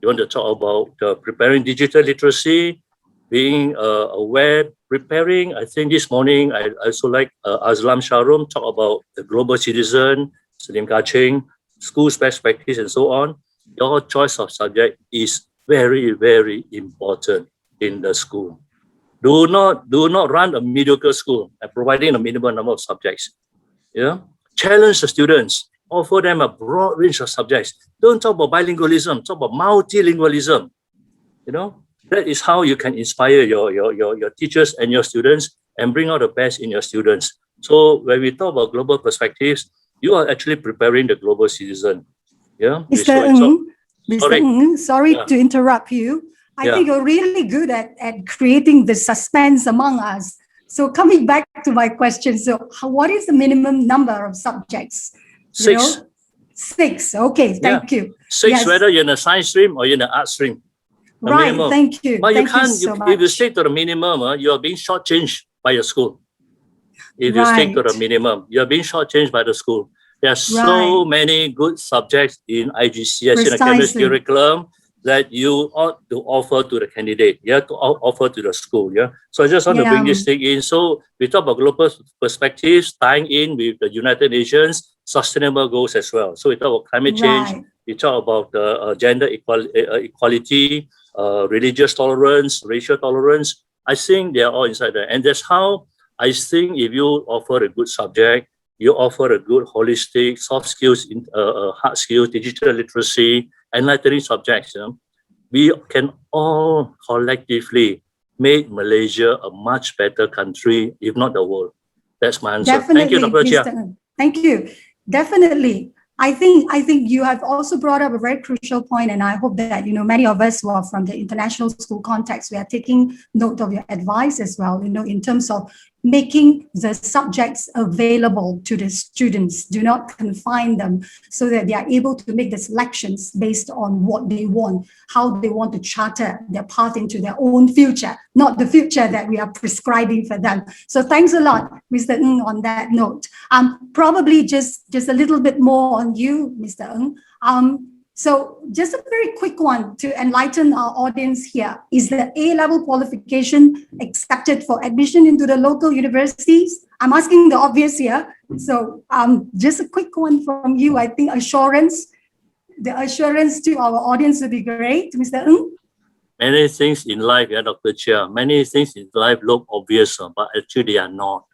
Speaker 5: You want to talk about preparing digital literacy, being aware, preparing. I think this morning, I also like Azlam Sharum talk about the global citizen, Salim Kaching, school's best practice, and so on. Your choice of subject is very, very important in the school. Do not run a mediocre school by providing a minimum number of subjects. Yeah, challenge the students. Offer them a broad range of subjects. Don't talk about bilingualism. Talk about multilingualism. You know, that is how you can inspire your teachers and your students and bring out the best in your students. So when we talk about global perspectives, you are actually preparing the global citizen. Yeah,
Speaker 7: Mr. Ng, sorry to interrupt you. I think you're really good at creating the suspense among us. So coming back to my question, so what is the minimum number of subjects?
Speaker 5: 6.
Speaker 7: 6. Okay, thank you.
Speaker 5: 6, whether you're in a science stream or you're in an art stream.
Speaker 7: Right,
Speaker 5: minimum.
Speaker 7: thank you.
Speaker 5: But
Speaker 7: thank
Speaker 5: you can't,
Speaker 7: you so
Speaker 5: if you stick to the minimum, you are being shortchanged by your school. If you stick to the minimum, you're being shortchanged by the school. There are so many good subjects in IGCS, in the chemistry curriculum, that you ought to offer to the candidate, to offer to the school, So I just want to bring this thing in. So we talk about global perspectives, tying in with the United Nations sustainable goals as well. So we talk about climate change, we talk about gender equality, religious tolerance, racial tolerance. I think they are all inside there. And that's how I think if you offer a good subject, you offer a good holistic, soft skills, hard skills, digital literacy, enlightening subjects, we can all collectively make Malaysia a much better country, if not the world. That's my answer.
Speaker 7: Definitely,
Speaker 5: thank you, Dr. Cheah.
Speaker 7: Thank you. Definitely. I think you have also brought up a very crucial point, and I hope that many of us who are from the international school context, we are taking note of your advice as well. In terms of making the subjects available to the students. Do not confine them, so that they are able to make the selections based on what they want, how they want to charter their path into their own future, not the future that we are prescribing for them. So thanks a lot, Mr. Ng, on that note. Probably just a little bit more on you, Mr. Ng. So just a very quick one to enlighten our audience here. Is the A-level qualification accepted for admission into the local universities? I'm asking the obvious here. So just a quick one from you. I think the assurance to our audience would be great. Mr. Ng?
Speaker 5: Many things in life, Dr. Cheah, many things in life look obvious, but actually they are not.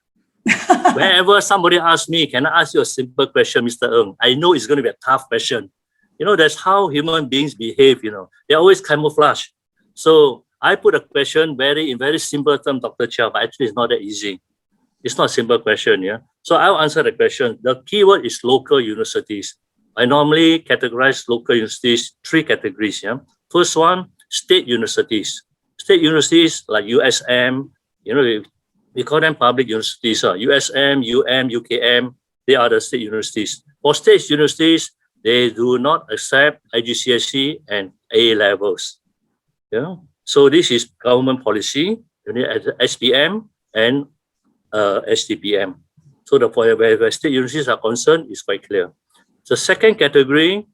Speaker 5: Whenever somebody asks me, can I ask you a simple question, Mr. Ng? I know it's going to be a tough question. You know, that's how human beings behave, you know. They always camouflage. So I put a question in very simple terms, Dr. Cheah, but actually it's not that easy. It's not a simple question, yeah. So I'll answer the question. The keyword is local universities. I normally categorize local universities 3 categories, yeah. First one, state universities. State universities like USM, you know, we call them public universities, USM, UKM, they are the state universities. For state universities, they do not accept IGCSE and A levels. Yeah. So this is government policy, SPM and STPM. So where state universities are concerned, it's quite clear. The second category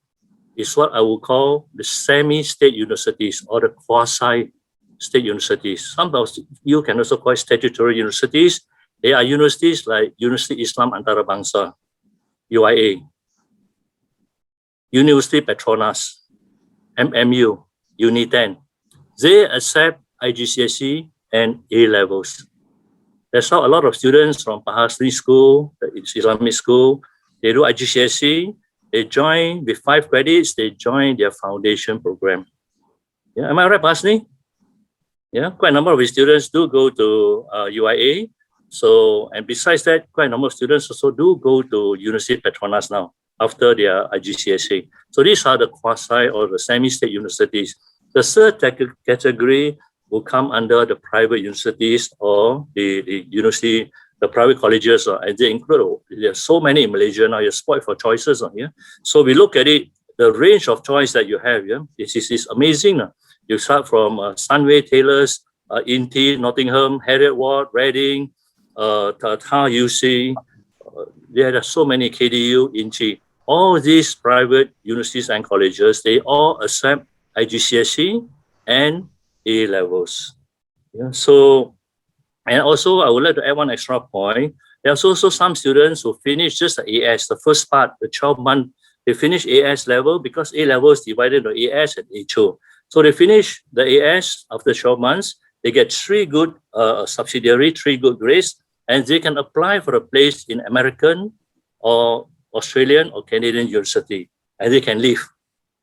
Speaker 5: is what I would call the semi-state universities or the quasi-state universities. Sometimes you can also call it statutory universities. They are universities like University Islam Antarabangsa, UIA, University Petronas, MMU, Uni10. They accept IGCSE and A levels. That's how a lot of students from Hasni school, the Islamic school, they do IGCSE, they join with 5 credits, they join their foundation program. Yeah, am I right, Hasni? Yeah, quite a number of students do go to UIA. So, and besides that, quite a number of students also do go to University Petronas now after their IGCSE. So these are the quasi or the semi-state universities. The third category will come under the private universities or the university, the private colleges, and they include, there's so many in Malaysia now, you're spoiled for choices. Yeah? So we look at it, the range of choice that you have, yeah, is amazing. You start from Sunway Taylors, Inti, Nottingham, Heriot Ward, Reading, Tata UC, there are so many, KDU, Inchi. All these private universities and colleges, they all accept IGCSE and A levels. Yeah, so, and also I would like to add one extra point. There's also some students who finish just the AS, the first part, the 12-month, they finish AS level because A level is divided into AS and HO. So they finish the AS after 12 months, they get 3 good subsidiary, 3 good grades, and they can apply for a place in American or Australian or Canadian university, and they can leave.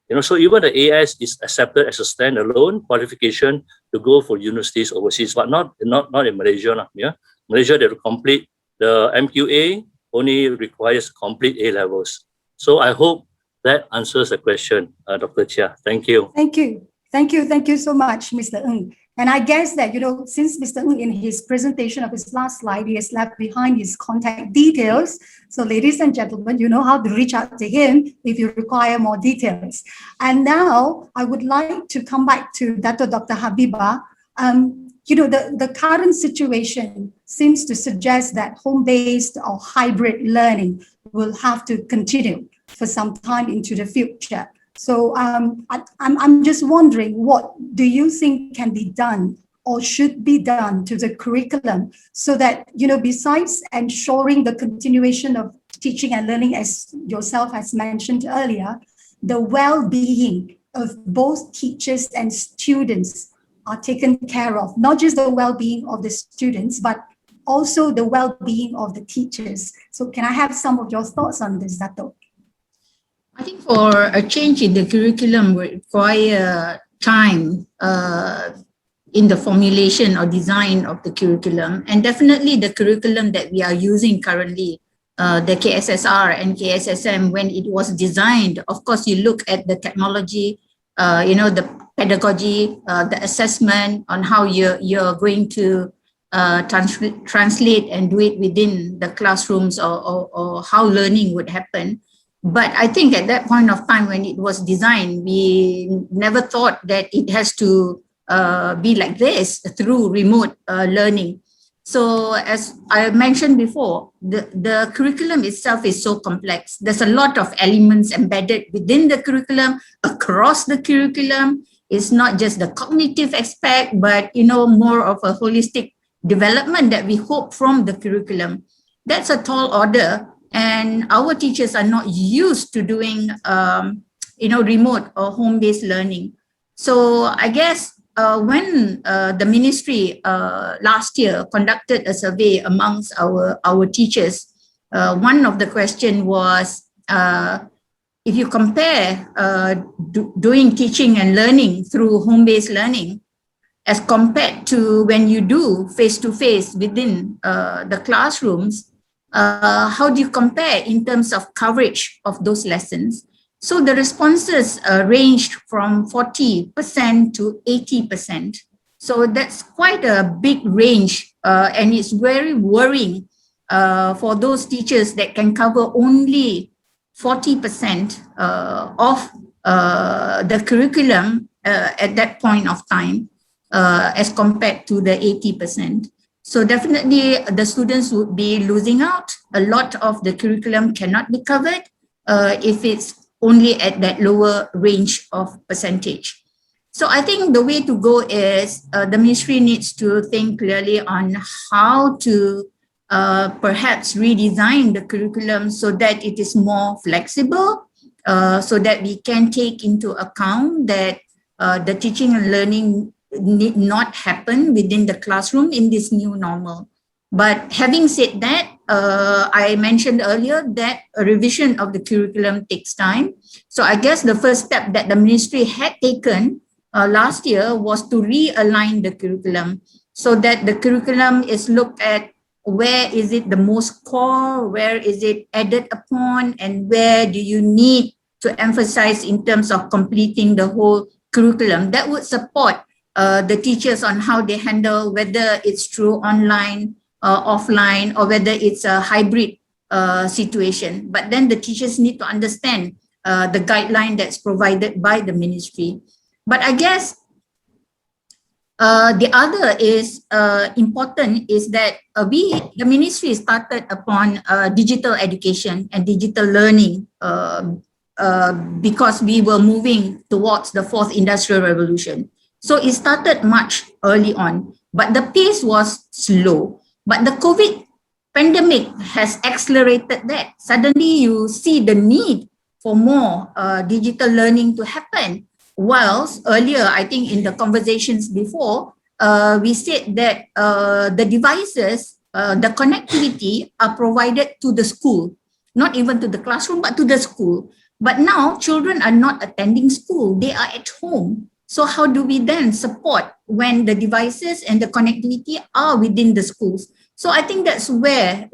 Speaker 5: You know, so even the AS is accepted as a standalone qualification to go for universities overseas, but not in Malaysia. Yeah, Malaysia, they complete the MQA only requires complete A levels. So I hope that answers the question, Dr. Cheah. Thank you.
Speaker 7: Thank you. Thank you. Thank you so much, Mr. Ng. And I guess that, you know, since Mr. Ng in his presentation of his last slide, he has left behind his contact details. So ladies and gentlemen, you know how to reach out to him if you require more details. And now I would like to come back to Dr. Habibah. You know, the current situation seems to suggest that home-based or hybrid learning will have to continue for some time into the future. So I'm just wondering, what do you think can be done or should be done to the curriculum so that, you know, besides ensuring the continuation of teaching and learning, as yourself has mentioned earlier, the well-being of both teachers and students are taken care of, not just the well-being of the students, but also the well-being of the teachers. So can I have some of your thoughts on this, Datuk?
Speaker 2: I think for a change in the curriculum will require time in the formulation or design of the curriculum. And definitely the curriculum that we are using currently, the KSSR and KSSM, when it was designed, of course, you look at the technology, you know, the pedagogy, the assessment on how you're going to translate and do it within the classrooms or how learning would happen. But I think at that point of time when it was designed, we never thought that it has to be like this through remote learning. So as I mentioned before, the curriculum itself is so complex. There's a lot of elements embedded within the curriculum, across the curriculum. It's not just the cognitive aspect, but more of a holistic development that we hope from the curriculum. That's a tall order, and our teachers are not used to doing remote or home-based learning. So I guess when the ministry last year conducted a survey amongst our teachers, one of the question was, if you compare doing teaching and learning through home-based learning as compared to when you do face-to-face within the classrooms, how do you compare in terms of coverage of those lessons? So the responses ranged from 40% to 80%. So that's quite a big range, and it's very worrying for those teachers that can cover only 40% of the curriculum at that point of time as compared to the 80%. So definitely the students would be losing out. A lot of the curriculum cannot be covered if it's only at that lower range of percentage. So I think the way to go is the ministry needs to think clearly on how to perhaps redesign the curriculum so that it is more flexible, so that we can take into account that the teaching and learning need not happen within the classroom in this new normal. But having said that, I mentioned earlier that a revision of the curriculum takes time. So I guess the first step that the ministry had taken last year was to realign the curriculum so that the curriculum is looked at where is it the most core, where is it added upon, and where do you need to emphasize in terms of completing the whole curriculum. That would support the teachers on how they handle whether it's through online, offline, or whether it's a hybrid situation. But then the teachers need to understand the guideline that's provided by the ministry. But I guess the other is important is that the ministry started upon digital education and digital learning because we were moving towards the fourth industrial revolution. So it started much early on, but the pace was slow. But the COVID pandemic has accelerated that. Suddenly you see the need for more digital learning to happen. Whilst earlier, I think in the conversations before, we said that the devices, the connectivity are provided to the school, not even to the classroom, but to the school. But now children are not attending school, they are at home. So how do we then support when the devices and the connectivity are within the schools? So I think that's where,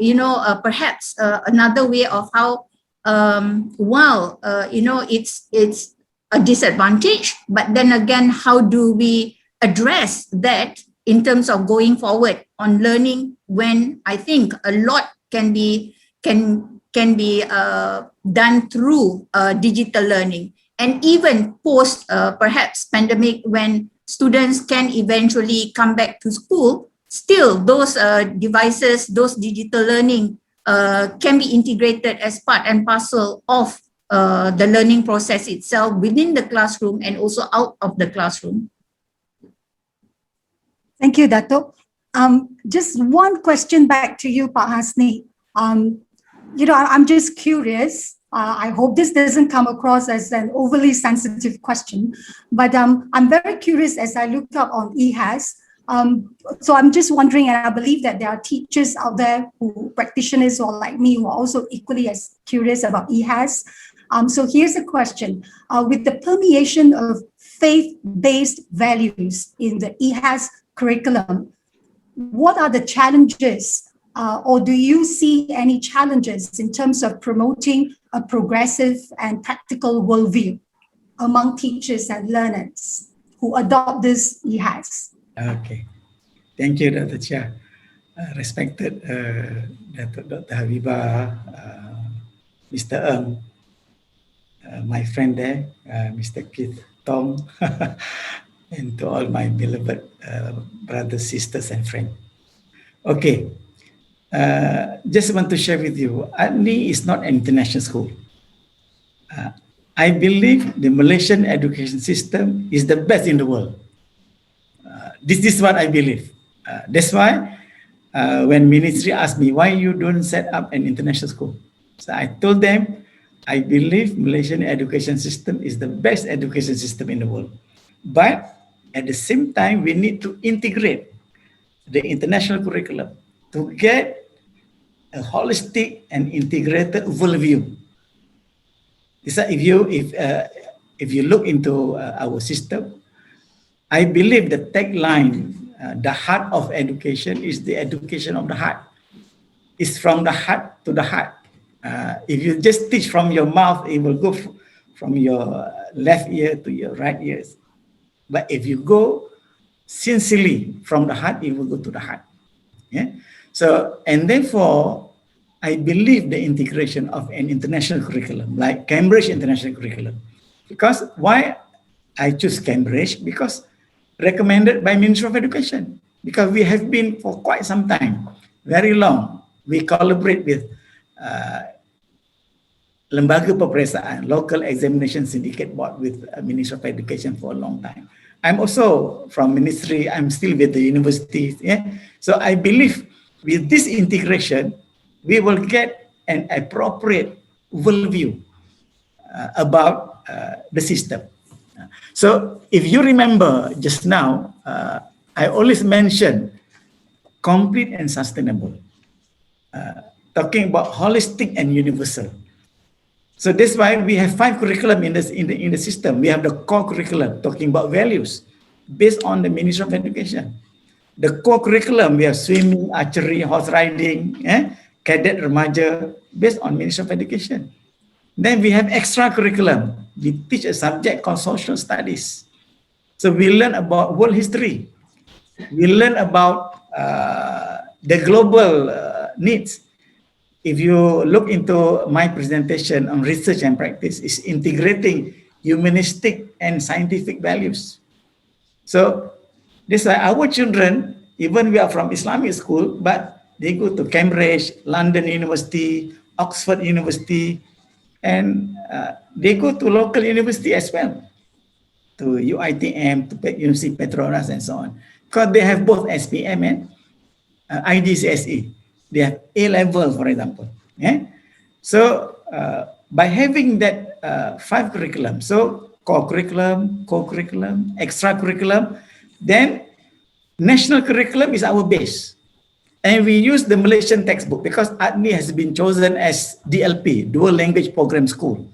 Speaker 2: perhaps another way of how, while, it's a disadvantage, but then again, how do we address that in terms of going forward on learning when I think a lot can be done through digital learning. And even post perhaps pandemic, when students can eventually come back to school, still those devices, those digital learning can be integrated as part and parcel of the learning process itself within the classroom and also out of the classroom.
Speaker 7: Thank you, Datuk. Just one question back to you, Pak Hasni. I'm just curious. I hope this doesn't come across as an overly sensitive question, but I'm very curious as I looked up on IHES. So I'm just wondering, and I believe that there are teachers out there practitioners or like me who are also equally as curious about IHES. So here's a question. With the permeation of faith-based values in the IHES curriculum, what are the challenges or do you see any challenges in terms of promoting a progressive and practical worldview among teachers and learners who adopt this IHES?
Speaker 4: Okay, thank you, Dr. Cheah. respected Dr. Habibah, Mr. Ng, my friend there, Mr. Keith Tong, and to all my beloved brothers, sisters, and friends. Okay, just want to share with you, IHES is not an international school. I believe the Malaysian education system is the best in the world. This is what I believe. That's why when ministry asked me, why you don't set up an international school? So I told them, I believe Malaysian education system is the best education system in the world. But at the same time, we need to integrate the international curriculum to get a holistic and integrated overview. So if you look into our system, I believe the tagline, the heart of education is the education of the heart. It's from the heart to the heart. If you just teach from your mouth, it will go from your left ear to your right ear. But if you go sincerely from the heart, it will go to the heart. Yeah. So, and therefore, I believe the integration of an international curriculum, like Cambridge International Curriculum. Because why I choose Cambridge? Because recommended by Ministry of Education. Because we have been for quite some time, very long. We collaborate with Lembaga Peperiksaan, Local Examination Syndicate Board with Ministry of Education for a long time. I'm also from ministry, I'm still with the universities. Yeah? So I believe with this integration, we will get an appropriate overview about the system. So if you remember just now, I always mention complete and sustainable, talking about holistic and universal. So that's why we have 5 curriculum in the system. We have the core curriculum talking about values based on the Ministry of Education. The core curriculum, we have swimming, archery, horse riding, cadet remaja, based on Ministry of Education. Then we have extra curriculum. We teach a subject called social studies. So we learn about world history. We learn about the global needs. If you look into my presentation on research and practice, it's integrating humanistic and scientific values. So this is why our children, even we are from Islamic school, but they go to Cambridge, London University, Oxford University, and they go to local university as well, to UITM, to University Petronas, and so on, because they have both SPM and IGCSE. They have A-level, for example. Yeah? So by having that 5 curriculum, so core curriculum, co-curriculum, extra curriculum, then national curriculum is our base. And we use the Malaysian textbook because IHES has been chosen as DLP, Dual Language Program School.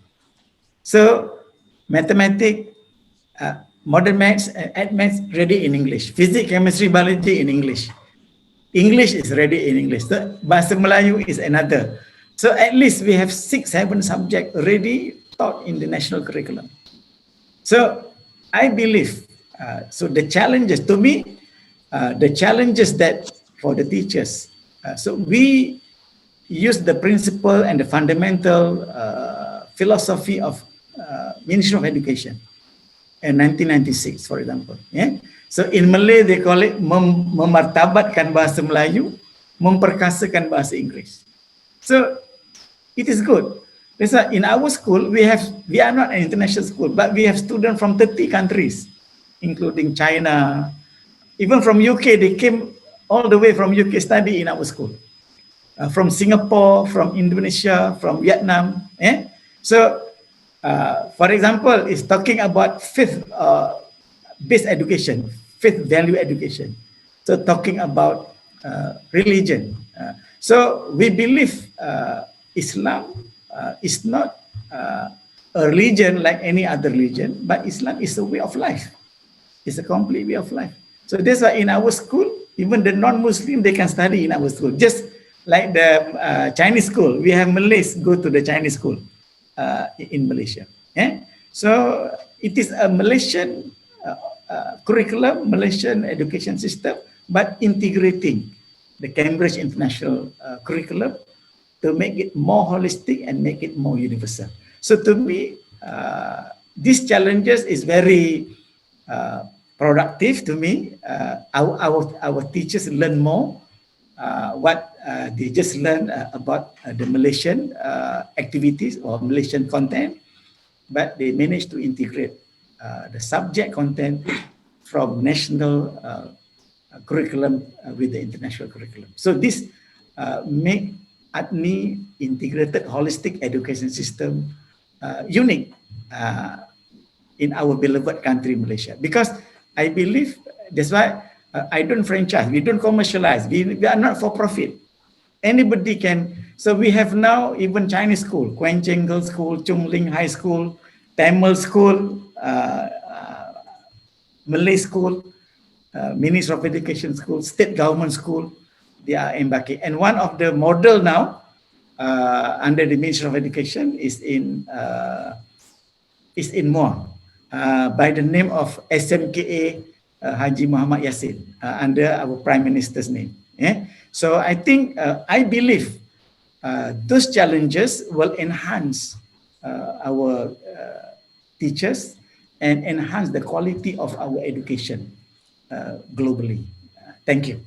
Speaker 4: So mathematics, modern maths, and maths ready in English. Physics, chemistry, biology in English. English is ready in English. So Bahasa Melayu is another. So at least we have 6-7 subjects already taught in the national curriculum. So I believe, so the challenges to me, the challenges that for the teachers, so we use the principle and the fundamental philosophy of Ministry of Education in 1996, for example. Yeah? So in Malay, they call it memartabatkan bahasa Melayu, memperkasakan bahasa Inggris. So it is good. That's why in our school, we are not an international school, but we have students from 30 countries, including China. Even from UK, they came all the way from UK study in our school. From Singapore, from Indonesia, from Vietnam. Eh? So, for example, it's talking about 5th base education, 5th value education. So talking about religion. So we believe Islam is not a religion like any other religion, but Islam is a way of life. It's a complete way of life. So that's why in our school, even the non-Muslim, they can study in our school. Just like the Chinese school, we have Malays go to the Chinese school in Malaysia. Yeah? So it is a Malaysian curriculum, Malaysian education system, but integrating the Cambridge International Curriculum to make it more holistic and make it more universal. So to me, these challenges is very productive to me. Our teachers learn more what they just learned about the Malaysian activities or Malaysian content, but they managed to integrate the subject content from national curriculum with the international curriculum. So this make UTM integrated holistic education system unique in our beloved country, Malaysia. Because I believe that's why I don't franchise, we don't commercialize, we are not for profit. Anybody can. So we have now even Chinese school, Kuan Cheng Girls School, Chung Ling High School, Tamil School, Malay School, Ministry of Education School, State Government School, they are embarking. And one of the model now under the Ministry of Education is in Muar by the name of SMKA Haji Muhammad Yassin under our Prime Minister's name. Yeah? So I think, I believe those challenges will enhance our teachers and enhance the quality of our education globally. Thank you.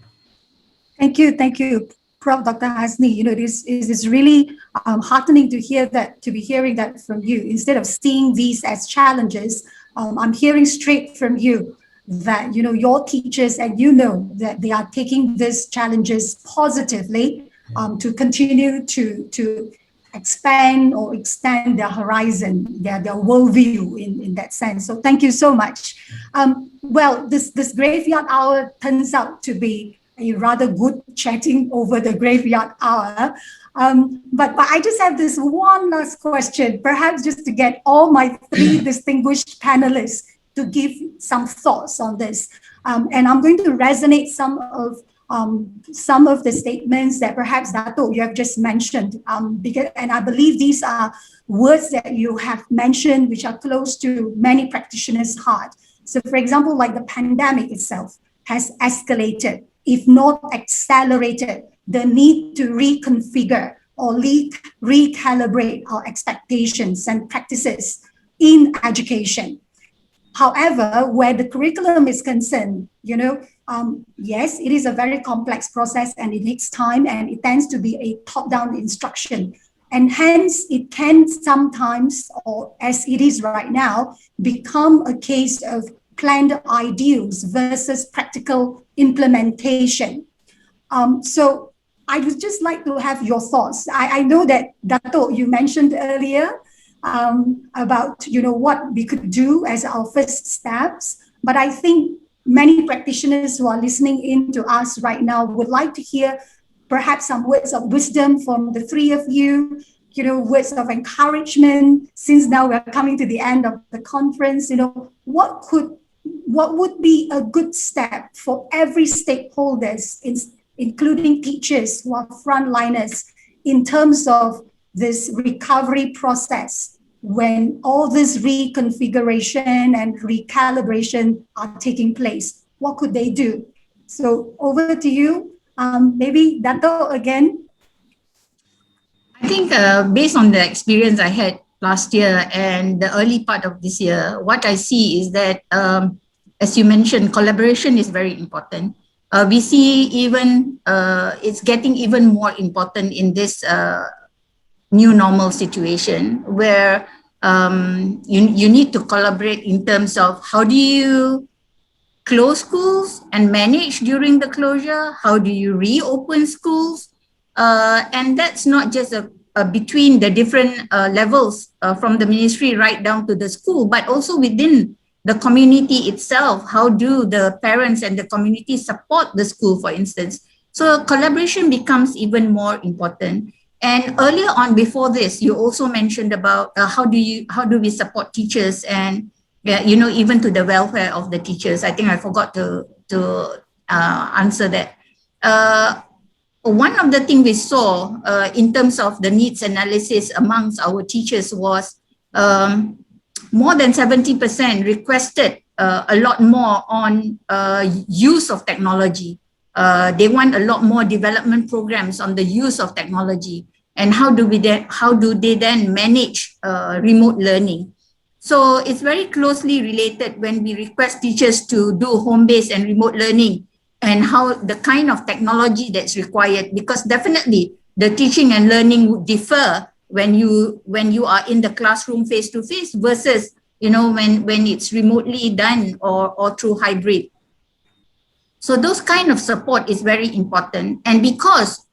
Speaker 7: Thank you, Prof. Dr. Hasni. You know, it is really heartening to hear that, to be hearing that from you. Instead of seeing these as challenges, I'm hearing straight from you that, you know, your teachers, and you know that they are taking these challenges positively to continue to expand or extend their horizon, their worldview in that sense. So thank you so much. Well, this graveyard hour turns out to be a rather good chatting over the graveyard hour. But I just have this one last question, perhaps just to get all my three distinguished panelists to give some thoughts on this. And I'm going to resonate some of the statements that perhaps Datuk, you have just mentioned, and I believe these are words that you have mentioned which are close to many practitioners' heart. So for example, like the pandemic itself has escalated, if not accelerated, the need to reconfigure or recalibrate our expectations and practices in education. However, where the curriculum is concerned, you know, yes, it is a very complex process and it takes time and it tends to be a top-down instruction. And hence, it can sometimes, or as it is right now, become a case of planned ideals versus practical implementation. So I would just like to have your thoughts. I know that, Datuk, you mentioned earlier about, you know, what we could do as our first steps, but I think many practitioners who are listening in to us right now would like to hear perhaps some words of wisdom from the three of you, you know, words of encouragement, since now we're coming to the end of the conference. You know, what would be a good step for every stakeholders, including teachers who are frontliners, in terms of this recovery process when all this reconfiguration and recalibration are taking place? What could they do? So over to you. Maybe Dato again.
Speaker 2: I think based on the experience I had last year and the early part of this year, what I see is that, as you mentioned, collaboration is very important. We see even it's getting even more important in this new normal situation where you need to collaborate in terms of how do you close schools and manage during the closure? How do you reopen schools? And that's not just between the different levels from the ministry right down to the school, but also within the community itself. How do the parents and the community support the school, for instance? So collaboration becomes even more important. And earlier on, before this, you also mentioned about how do we support teachers and you know, even to the welfare of the teachers. I think I forgot to answer that. One of the things we saw in terms of the needs analysis amongst our teachers was more than 70% requested a lot more on use of technology. They want a lot more development programs on the use of technology, and how do they then manage remote learning. So it's very closely related when we request teachers to do home-based and remote learning, and how the kind of technology that's required, because definitely the teaching and learning would differ when you are in the classroom face-to-face versus when it's remotely done or through hybrid. So those kind of support is very important. And because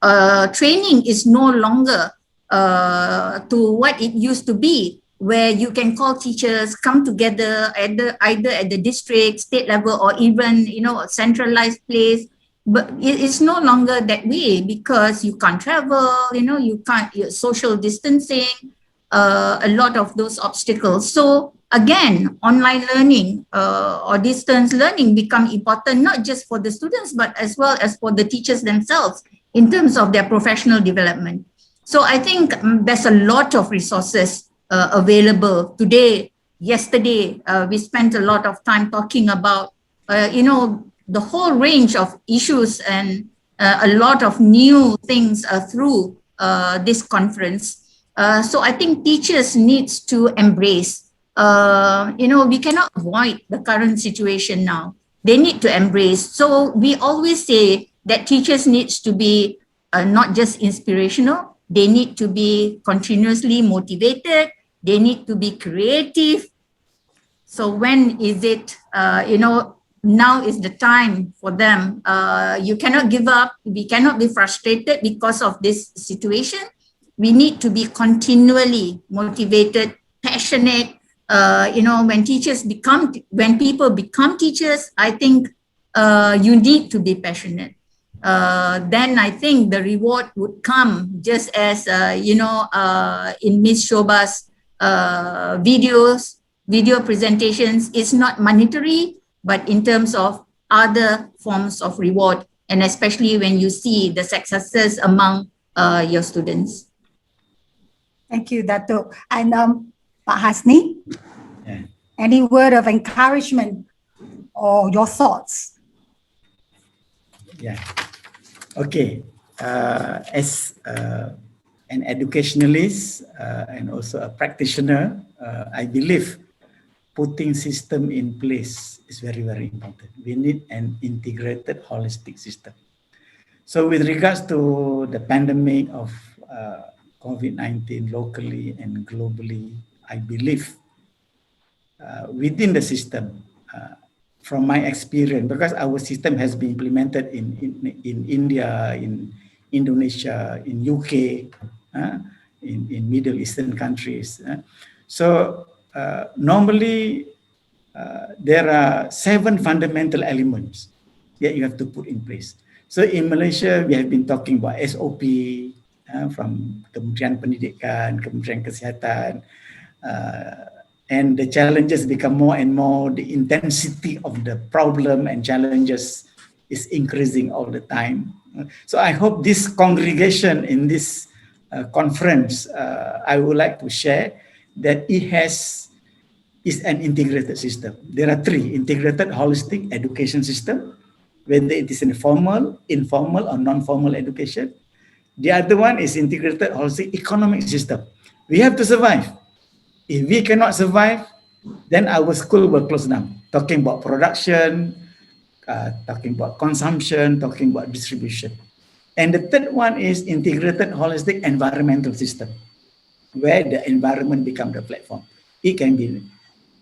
Speaker 2: training is no longer to what it used to be, where you can call teachers, come together either at the district, state level, or even a centralized place. But it's no longer that way, because you can't travel, you can't, social distancing, a lot of those obstacles. So again, online learning or distance learning become important, not just for the students, but as well as for the teachers themselves in terms of their professional development. So I think there's a lot of resources available today. Yesterday, we spent a lot of time talking about, the whole range of issues and a lot of new things through this conference. So I think teachers needs to embrace, we cannot avoid the current situation now. They need to embrace. So we always say that teachers needs to be not just inspirational, they need to be continuously motivated, they need to be creative. So when is it, now is the time for them. You cannot give up, we cannot be frustrated because of this situation. We need to be continually motivated, passionate. When people become teachers, I think you need to be passionate. Then I think the reward would come, just as in Ms. Shoba's video presentations. It's not monetary, but in terms of other forms of reward, and especially when you see the successes among your students.
Speaker 7: Thank you, Datuk. And Pak Hasni,
Speaker 4: Yeah.
Speaker 7: any word of encouragement or your thoughts?
Speaker 4: Yeah. Okay. As an educationalist and also a practitioner, I believe putting system in place is very, very important. We need an integrated, holistic system. So with regards to the pandemic of COVID-19 locally and globally, I believe within the system, from my experience, because our system has been implemented in India, in Indonesia, in UK, in Middle Eastern countries. So normally there are 7 fundamental elements that you have to put in place. So in Malaysia, we have been talking about SOP from Kementerian Pendidikan, Kementerian Kesihatan, and the challenges become more and more. The intensity of the problem and challenges is increasing all the time. So I hope this congregation in this conference, I would like to share that IHES is an integrated system. There are 3: integrated holistic education system, whether it is informal, or non-formal education. The other one is integrated holistic economic system. We have to survive. If we cannot survive, then our school will close down. Talking about production, talking about consumption, talking about distribution. And the third one is integrated holistic environmental system, where the environment becomes the platform. It can be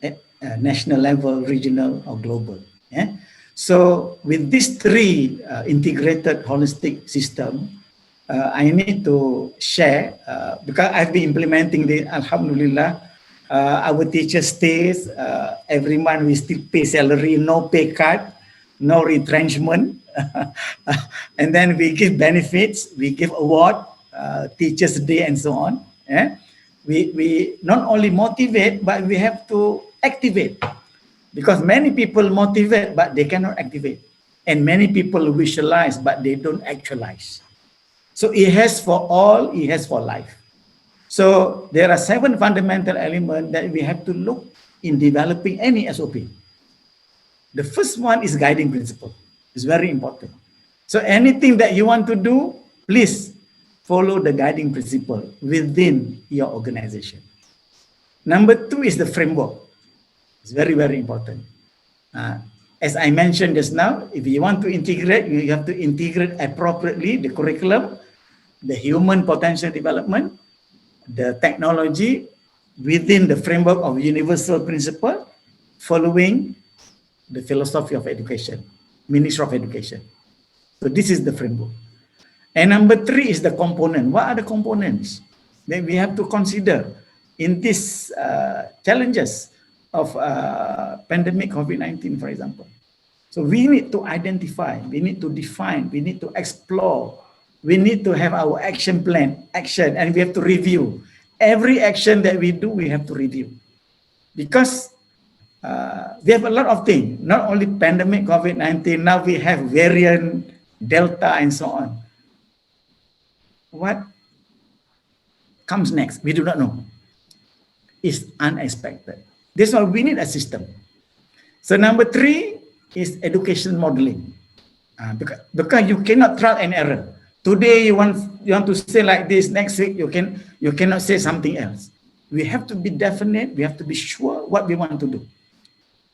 Speaker 4: at national level, regional, or global. Yeah? So with these 3 integrated holistic system, I need to share, because I've been implementing the, alhamdulillah, our teacher stays, every month we still pay salary, no pay cut, no retrenchment. And then we give benefits, we give award, Teachers' Day and so on. Yeah? We not only motivate, but we have to activate. Because many people motivate, but they cannot activate. And many people visualize, but they don't actualize. So IHES for all, IHES for life. So there are 7 fundamental elements that we have to look in developing any SOP. The first one is guiding principle. It's very important. So anything that you want to do, please follow the guiding principle within your organization. Number 2 is the framework. It's very, very important. As I mentioned just now, if you want to integrate, you have to integrate appropriately the curriculum, the human potential development, the technology within the framework of universal principle, following the philosophy of education, Ministry of Education. So this is the framework. And number 3 is the component. What are the components that we have to consider in these challenges of pandemic COVID-19, for example? So we need to identify, we need to define, we need to explore, we need to have our action plan, and we have to review. Every action that we do, we have to review. Because we have a lot of things, not only pandemic COVID-19, now we have variant, Delta, and so on. What comes next? We do not know. It's unexpected. That's why we need a system. So number 3 is education modeling. Because you cannot trial and error. Today you want to say like this, next week you cannot say something else. We have to be definite, we have to be sure what we want to do.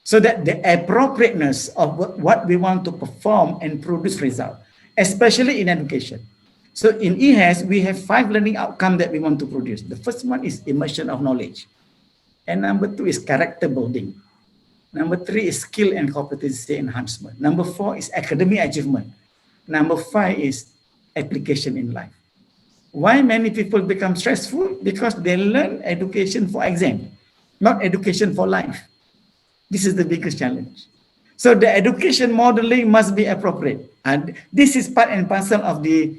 Speaker 4: So that the appropriateness of what we want to perform and produce result, especially in education. So in IHES, we have 5 learning outcomes that we want to produce. The first one is immersion of knowledge. And number 2 is character building. Number 3 is skill and competency enhancement. Number 4 is academic achievement. Number 5 is application in life. Why many people become stressful? Because they learn education for exam, not education for life. This is the biggest challenge. So the education modeling must be appropriate. And this is part and parcel of the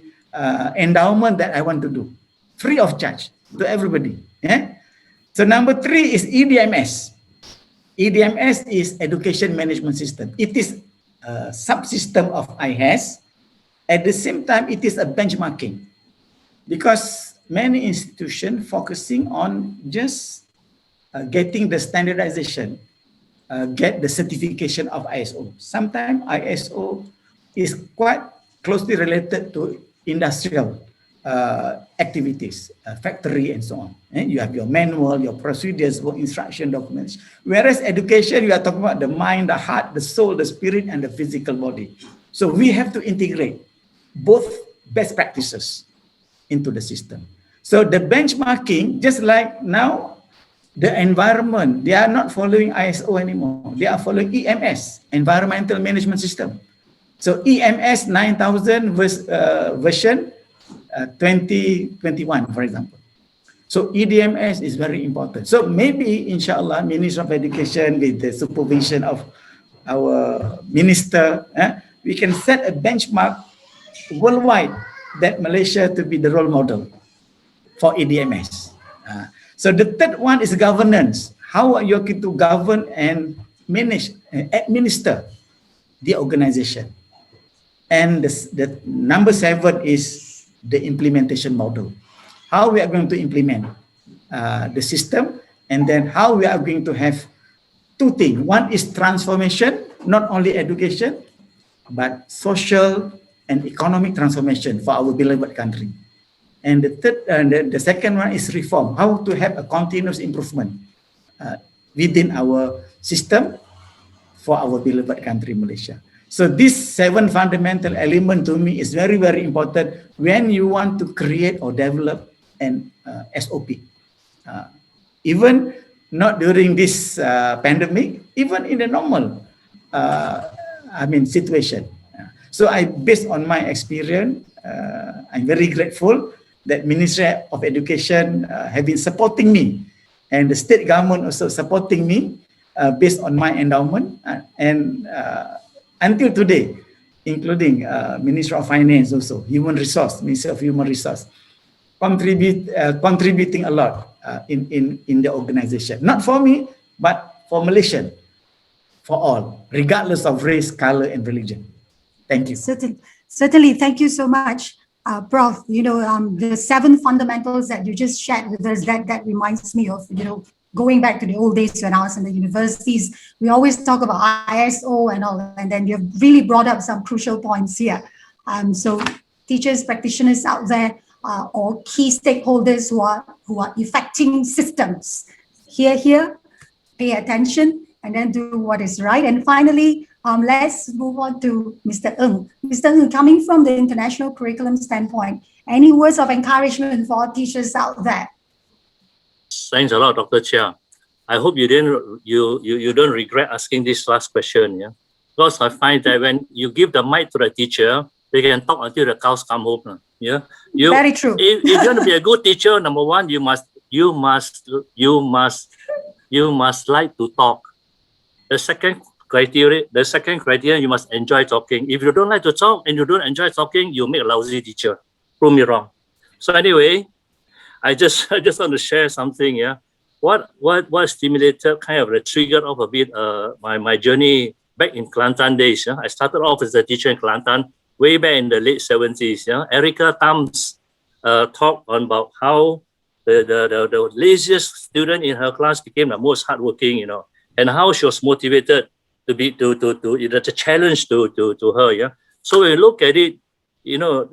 Speaker 4: endowment that I want to do, free of charge to everybody. Yeah? So number 3 is EDMS. EDMS is Education Management System. It is a subsystem of IHES. At the same time, it is a benchmarking because many institutions focusing on just getting the standardization, get the certification of ISO. Sometimes ISO is quite closely related to industrial activities, factory and so on. You have your manual, your procedures, work instruction documents. Whereas education, you are talking about the mind, the heart, the soul, the spirit, and the physical body. So we have to integrate both best practices into the system. So the benchmarking, just like now, the environment, they are not following ISO anymore. They are following EMS, Environmental Management System. So EMS 9000 version 2021, for example. So EDMS is very important. So maybe, inshallah, Ministry of Education with the supervision of our minister, we can set a benchmark worldwide that Malaysia to be the role model for EDMS. So the third one is governance. How are you going to govern and manage, administer the organization? And the number 7 is the implementation model. How we are going to implement the system, and then how we are going to have 2 things. One is transformation, not only education, but social and economic transformation for our beloved country. And the second one is reform, how to have a continuous improvement within our system for our beloved country, Malaysia. So this 7 fundamental element to me is very, very important when you want to create or develop an SOP. Even not during this pandemic, even in the normal situation. So based on my experience, I'm very grateful that Ministry of Education have been supporting me, and the state government also supporting me based on my endowment, and until today, including Ministry of Finance also, Human Resource, Ministry of Human Resource, contributing a lot in the organization. Not for me, but for Malaysian, for all, regardless of race, color, and religion. Thank you.
Speaker 7: Certainly, thank you so much, Prof. You know, the 7 fundamentals that you just shared with us, that reminds me of, you know, going back to the old days when I was in the universities. We always talk about ISO and all, and then you have really brought up some crucial points here. So teachers, practitioners out there, or key stakeholders who are affecting systems, hear, pay attention, and then do what is right. And finally, let's move on to Mr. Ng. Mr. Ng, coming from the international curriculum standpoint, any words of encouragement for teachers out there?
Speaker 5: Thanks a lot, Dr. Cheah. I hope you don't regret asking this last question, yeah. Because I find that when you give the mic to the teacher, they can talk until the cows come home. Yeah.
Speaker 7: Very true.
Speaker 5: If you want to be a good teacher, number one, you must like to talk. The second criteria, you must enjoy talking. If you don't like to talk and you don't enjoy talking, you make a lousy teacher. Prove me wrong. So anyway, I just want to share something. Yeah. What stimulated kind of triggered off a bit my journey back in Kelantan days. Yeah? I started off as a teacher in Kelantan way back in the late 70s. Yeah? Erica Tam's talk on about how the laziest student in her class became the most hardworking, you know, and how she was motivated it's a challenge to her. Yeah. So when you look at it, you know,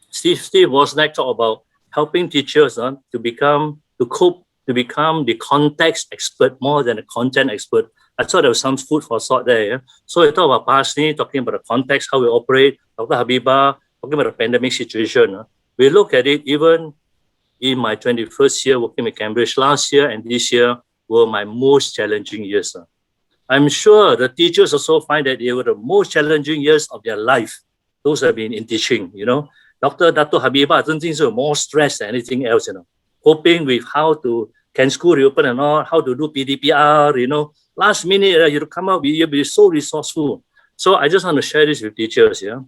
Speaker 5: Steve Wozniak talked about helping teachers to become the context expert more than a content expert. I thought there was some food for thought there. Yeah? So we talk about Hasni, talking about the context, how we operate, Dr. Habibah, talking about the pandemic situation. We look at it even in my 21st year working with Cambridge. Last year and this year were my most challenging years. I'm sure the teachers also find that they were the most challenging years of their life. Those have been in teaching, you know. Datuk Habibah, I don't think so more stress than anything else, you know. Coping with can school reopen and all, how to do PDPR, you know. Last minute, you come out, you'll be so resourceful. So I just want to share this with teachers, yeah.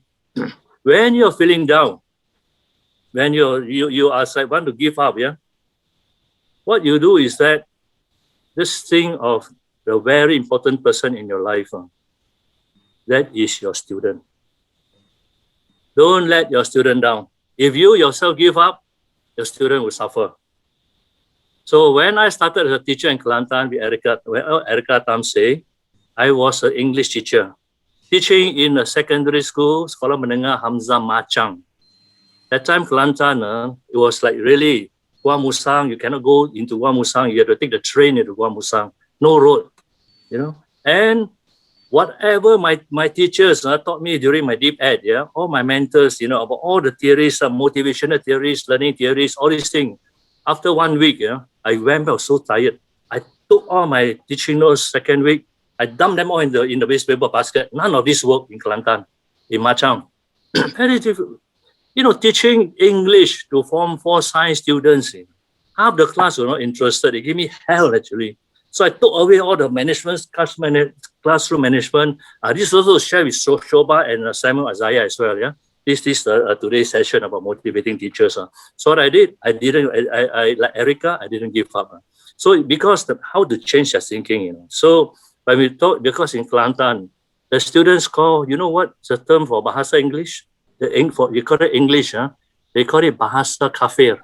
Speaker 5: When you're feeling down, when you are like want to give up, yeah. What you do is that just think of the very important person in your life. That is your student. Don't let your student down. If you yourself give up, your student will suffer. So when I started as a teacher in Kelantan with Erica Tam say, I was an English teacher, teaching in a secondary school, Sekolah Menengah Hamzah Machang. That time Kelantan, it was like really Gua Musang. You cannot go into Gua Musang. You have to take the train into Gua Musang. No road, you know. And whatever my teachers taught me during my deep ed, yeah, all my mentors, you know, about all the theories, motivational theories, learning theories, all these things. After 1 week, yeah, I went, I was so tired. I took all my teaching notes second week. I dumped them all in the waste paper basket. None of this worked in Kelantan, in Machang. Very difficult. You know, teaching English to Form 4 science students, half the class were not interested. They gave me hell, actually. So I took away all the management, classroom management. This also shared with Shoba and Samuel Isaiah as well. Yeah, this is today's session about motivating teachers. So what I did, I like Erica, I didn't give up. So because how to change their thinking, you know. So when we talk, because in Kelantan, the students call, you know what the term for Bahasa English? You call it English, they call it Bahasa Kafir.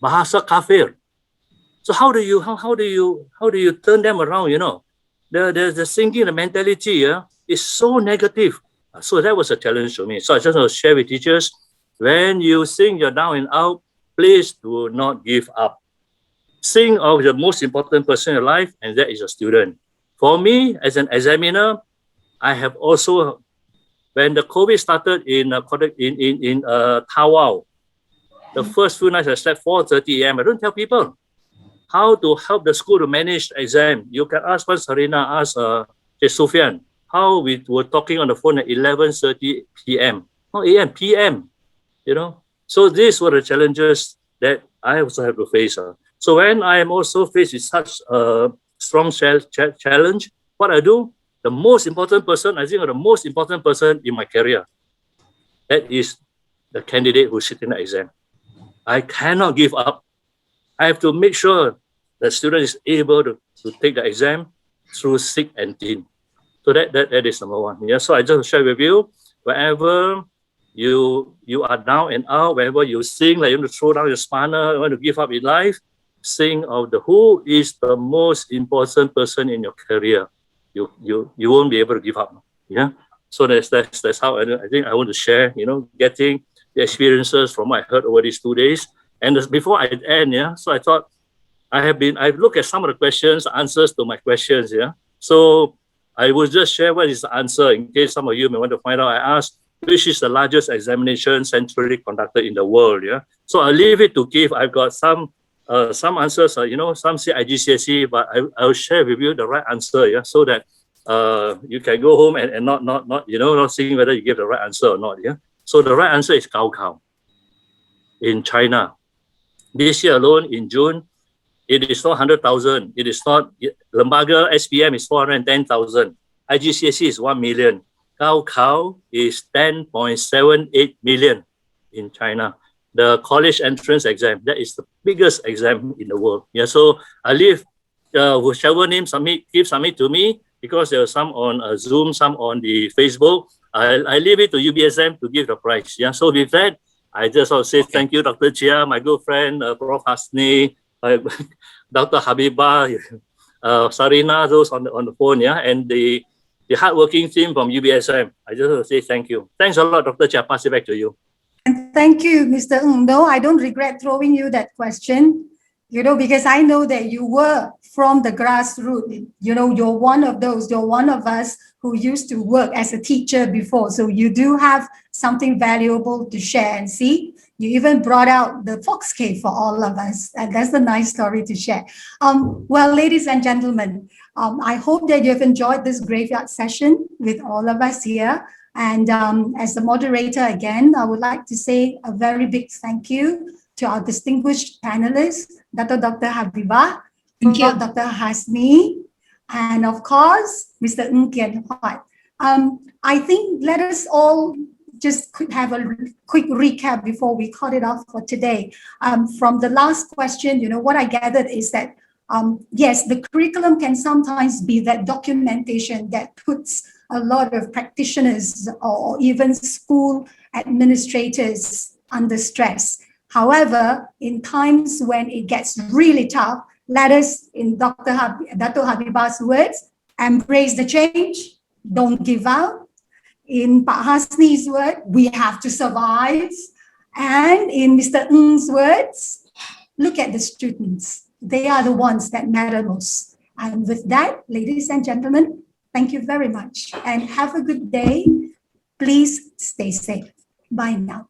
Speaker 5: Bahasa Kafir. So how do you turn them around? You know, the thinking, the mentality, is so negative. So that was a challenge to me. So I just want to share with teachers: when you think you're down and out, please do not give up. Think of the most important person in your life, and that is your student. For me, as an examiner, I have also, when the COVID started in Tawau, the first few nights I slept 4:30 a.m. I don't tell people how to help the school to manage the exam. You can ask Sarina, ask Sufyan, how we were talking on the phone at 11:30 p.m. Not a.m., p.m. You know, so these were the challenges that I also have to face. So when I am also faced with such a strong challenge, what I do, the most important person, I think the most important person in my career, that is the candidate who's sitting the exam. I cannot give up. I have to make sure the student is able to take the exam through thick and thin. So that is number one. Yeah. So I just share with you, wherever you are down and out, wherever you think like you want to throw down your spanner, you want to give up in life, think of who is the most important person in your career. You won't be able to give up. Yeah. So that's how I think I want to share, getting the experiences from what I heard over these 2 days. And before I end, so I thought I've looked at some of the questions, answers to my questions, So I will just share what is the answer in case some of you may want to find out. I asked, which is the largest examination centrally conducted in the world, So I'll leave it to Keith. I've got some answers, some say IGCSE, but I'll share with you the right answer, so that you can go home and not seeing whether you give the right answer or not, So the right answer is CAIE in China. This year alone, in June, it is 400,000. It is not, Lembaga SPM is 410,000. IGCSE is 1 million. CAIE is 10.78 million in China. The college entrance exam, that is the biggest exam in the world. So I leave whichever name submit to me, because there are some on Zoom, some on the Facebook. I leave it to UBSM to give the prize. So with that, I just want to say thank you, Dr. Cheah, my good friend, Prof. Hasni, Dr. Habibah, Sarina, those on the phone, and the hardworking team from UBSM. I just want to say thank you. Thanks a lot, Dr. Cheah. Pass it back to you.
Speaker 7: And thank you, Mr. Ng. No, I don't regret throwing you that question, because I know that you were from the grassroots. You're one of those, you're one of us who used to work as a teacher before. So you do have something valuable to share. And see, you even brought out the fox cave for all of us. And that's a nice story to share. Well, ladies and gentlemen, I hope that you've enjoyed this graveyard session with all of us here. And as the moderator again, I would like to say a very big thank you to our distinguished panelists, Dr. Habibah, Dr. Hasni, and of course, Mr. Ng and Huat. I think let us all just have a quick recap before we cut it off for today. From the last question, what I gathered is that, yes, the curriculum can sometimes be that documentation that puts a lot of practitioners or even school administrators under stress. However, in times when it gets really tough, let us, in Dr. Habibah's words, embrace the change, don't give up. In Pak Hasni's word, we have to survive. And in Mr. Ng's words, look at the students. They are the ones that matter most. And with that, ladies and gentlemen, thank you very much and have a good day. Please stay safe. Bye now.